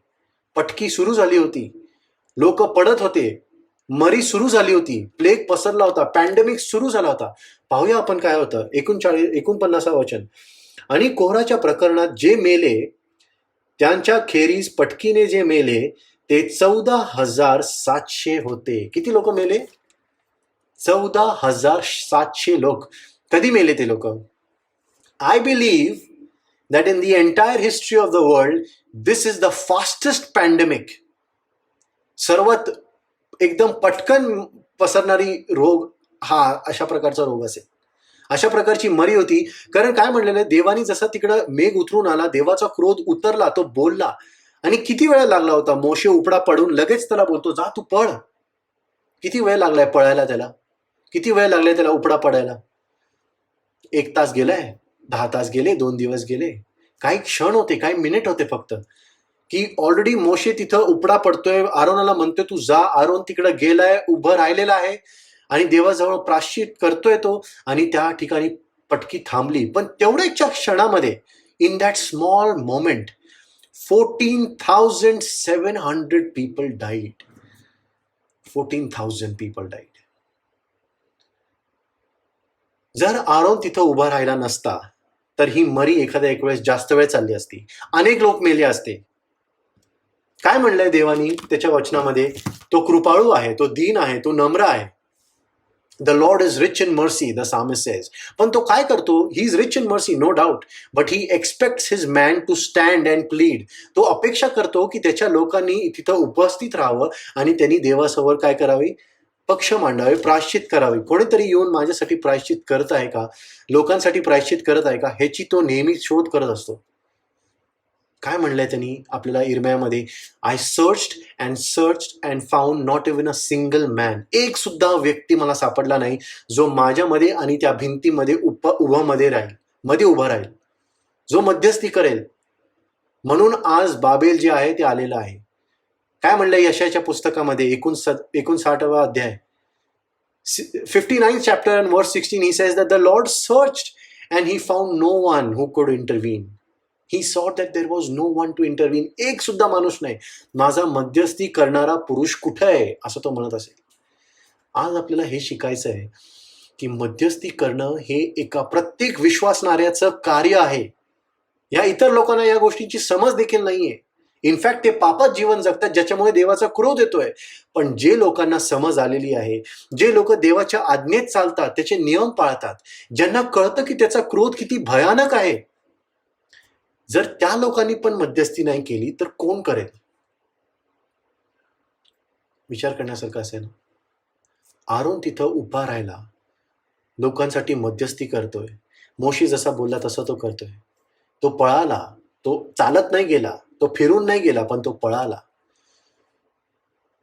पटकी सुरू झाली होती, लोक पडत होते, मरी सुरू झाली होती, प्लेग पसरला होता, पॅन्डेमिक सुरू झाला होता. पाहूया आपण काय होतं. 49 वचन. आणि कोहराच्या प्रकरणात जे मेले त्यांच्या खेरीज पटकीने जे मेले ते 14,700 होते. किती लोक मेले? 14,700 लोक. कधी मेले ते लोक? I believe that in the entire history of the world, this is the fastest pandemic. सर्वात एकदम पटकन पसरणारी रोग हा अशा प्रकारचा रोग असेल, अशा प्रकारची मरी होती. कारण काय म्हणलेलं आहे, देवानी जसा तिकडं मेघ उतरून आला, देवाचा क्रोध उतरला, तो बोलला. आणि किती वेळ लागला होता, मोशे उपडा पडून लगेच त्याला बोलतो जा तू पळ. किती वेळ लागलाय पळायला त्याला, किती वेळ लागलाय त्याला उपडा पडायला. 1 तास गेलाय, 10 तास गेले, 2 दिवस गेले, काही क्षण होते, काही मिनिट होते फक्त, की ऑलरेडी मोशे तिथं उपडा पडतोय, आरोनाला म्हणतोय तू जा. आरोन तिकडं गेलाय, उभं राहिलेला आहे आणि देवाजवळ प्रायश्चित करतोय तो. आणि त्या ठिकाणी पटकी थांबली. पण तेवढ्याच्या क्षणामध्ये, in that small moment, 14,700 people died. 14,000 people died. जर आरोन तिथं उभा राहिला नसता तर ही मरी एखाद्या एक वेळेस जास्त वेळ चालली असती, अनेक लोक मेले असते. काय म्हणलंय देवानी त्याच्या वचनामध्ये, तो कृपाळू आहे, तो दीन आहे, तो नम्र आहे. The Lord is rich in mercy, the psalmist says. पण तो काय करतो, he is rich in mercy no doubt, but he expects his man to stand and plead. तो अपेक्षा करतो की त्याच्या लोकांनी तिथं उपस्थित राहावं आणि त्यांनी देवासमोर काय करावे, पक्ष मांडावे, प्रायश्चित करावे. कोणीतरी येऊन माझ्यासाठी प्रायश्चित करत आहे का, लोकांसाठी प्रायश्चित करत आहे का, ह्याची तो नेहमी शोध करत असतो. काय म्हणलंय त्यांनी आपल्याला इर्मयामध्ये, I searched and found not even a single man. एक सुद्धा व्यक्ती मला सापडला नाही जो माझ्यामध्ये आणि त्या भिंतीमध्ये मध्ये उभा राहील, जो मध्यस्थी करेल. म्हणून आज बाबेल जे आहे ते आलेलं आहे. काय म्हणलंय यशाच्या पुस्तकामध्ये 59वा अध्याय 59th chapter and verse 16, he says that the Lord searched and he found no one who could intervene. He saw that there was no one to intervene. एक सुद्धा माणूस नाही, माझा मध्यस्थी करणारा पुरुष कुठे आहे असं तो म्हणत असेल. आज आपल्याला हे शिकायचं आहे की मध्यस्थी करणं हे एका प्रत्येक विश्वासणाऱ्याचं कार्य आहे. या इतर लोकांना या गोष्टीची समज देखील नाहीये. इनफॅक्ट ते पापात जीवन जगतात, ज्याच्यामुळे देवाचा क्रोध येतोय. पण जे लोकांना समज आलेली आहे, जे लोक देवाच्या आज्ञेत चालतात, त्याचे नियम पाळतात, ज्यांना कळतं की त्याचा क्रोध किती भयानक आहे, जर त्या लोकांनी पण मध्यस्थी नाही केली तर कोण करेल? विचार करण्यासारखं असेल. आरोन तिथं उभा राहिला, लोकांसाठी मध्यस्थी करतोय. मोशे जसा बोलला तसा तो करतोय. तो पळाला, तो चालत नाही गेला, तो फिरून नाही गेला, पण तो पळाला.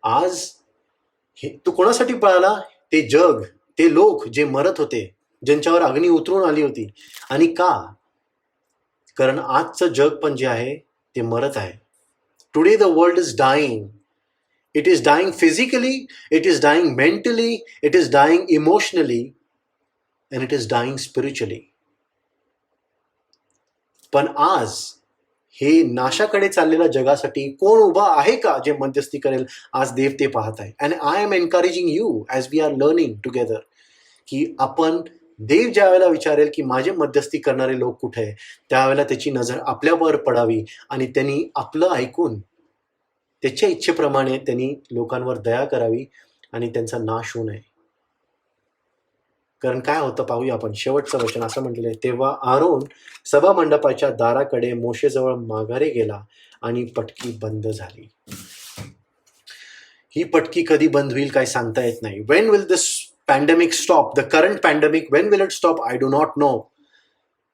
आज तो कोणासाठी पळाला? ते जग, ते लोक जे मरत होते, ज्यांच्यावर अग्नी उतरून आली होती. आणि का? कारण आजचं जग पण जे आहे ते मरत आहे. Today the world is dying. It is dying physically, it is dying mentally, it is dying emotionally, and it is dying spiritually. पण आज हे नाशाकडे चाललेल्या जगासाठी कोण उभा आहे का जे मध्यस्थी करेल? आज देव ते पाहत आहे. And I am encouraging you as we are learning together, की आपण देव ज्या वेळेला विचारेल की माझे मध्यस्थी करणारे लोक कुठे आहे, त्यावेळेला त्याची नजर आपल्यावर पडावी आणि त्यांनी आपलं ऐकून त्याच्या इच्छेप्रमाणे त्यांनी लोकांवर दया करावी आणि त्यांचा नाश होऊ नये. कारण काय होतं पाहूया आपण. शेवटचं वचन असं म्हटलेलं आहे, तेव्हा आरोन सभामंडपाच्या दाराकडे मोशेजवळ माघारी गेला आणि पटकी बंद झाली. ही पटकी कधी बंद होईल काय सांगता येत नाही. Wien will this pandemic stop? The current pandemic, Wien will it stop? I do not know.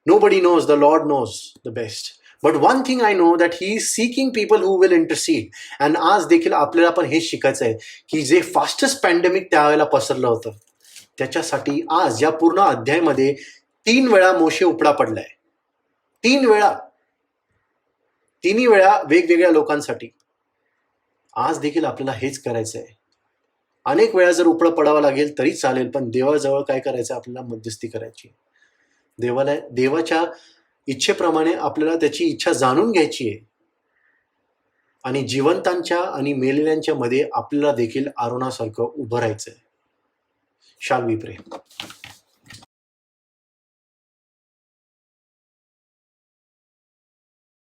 Nobody knows. The Lord knows the best. But one thing I know, that he is seeking people who will intercede. And आज देखील आपल्याला पण हेच शिकायचं आहे की जे फास्टेस्ट पॅन्डेमिक त्यावेळेला पसरलं होतं, त्याच्यासाठी आज या पूर्ण अध्यायामध्ये 3 वेळा मोशे उपडा पडलाय. 3 वेळा, 3 वेळा वेगवेगळ्या लोकांसाठी. आज देखील आपल्याला हेच करायचं आहे. अनेक वेळा जर उपडा पडावा लागेल तरी चालेल, पण देवाजवळ काय करायचं? आपल्याला मध्यस्थी करायची. देवाच्या इच्छेप्रमाणे आपल्याला त्याची इच्छा जाणून घ्यायची आहे. आणि जिवंतांच्या आणि मेलेल्यांच्या मध्ये आपल्याला देखील आरोनासारखं उभं राहायचंय. शाल वी प्रे.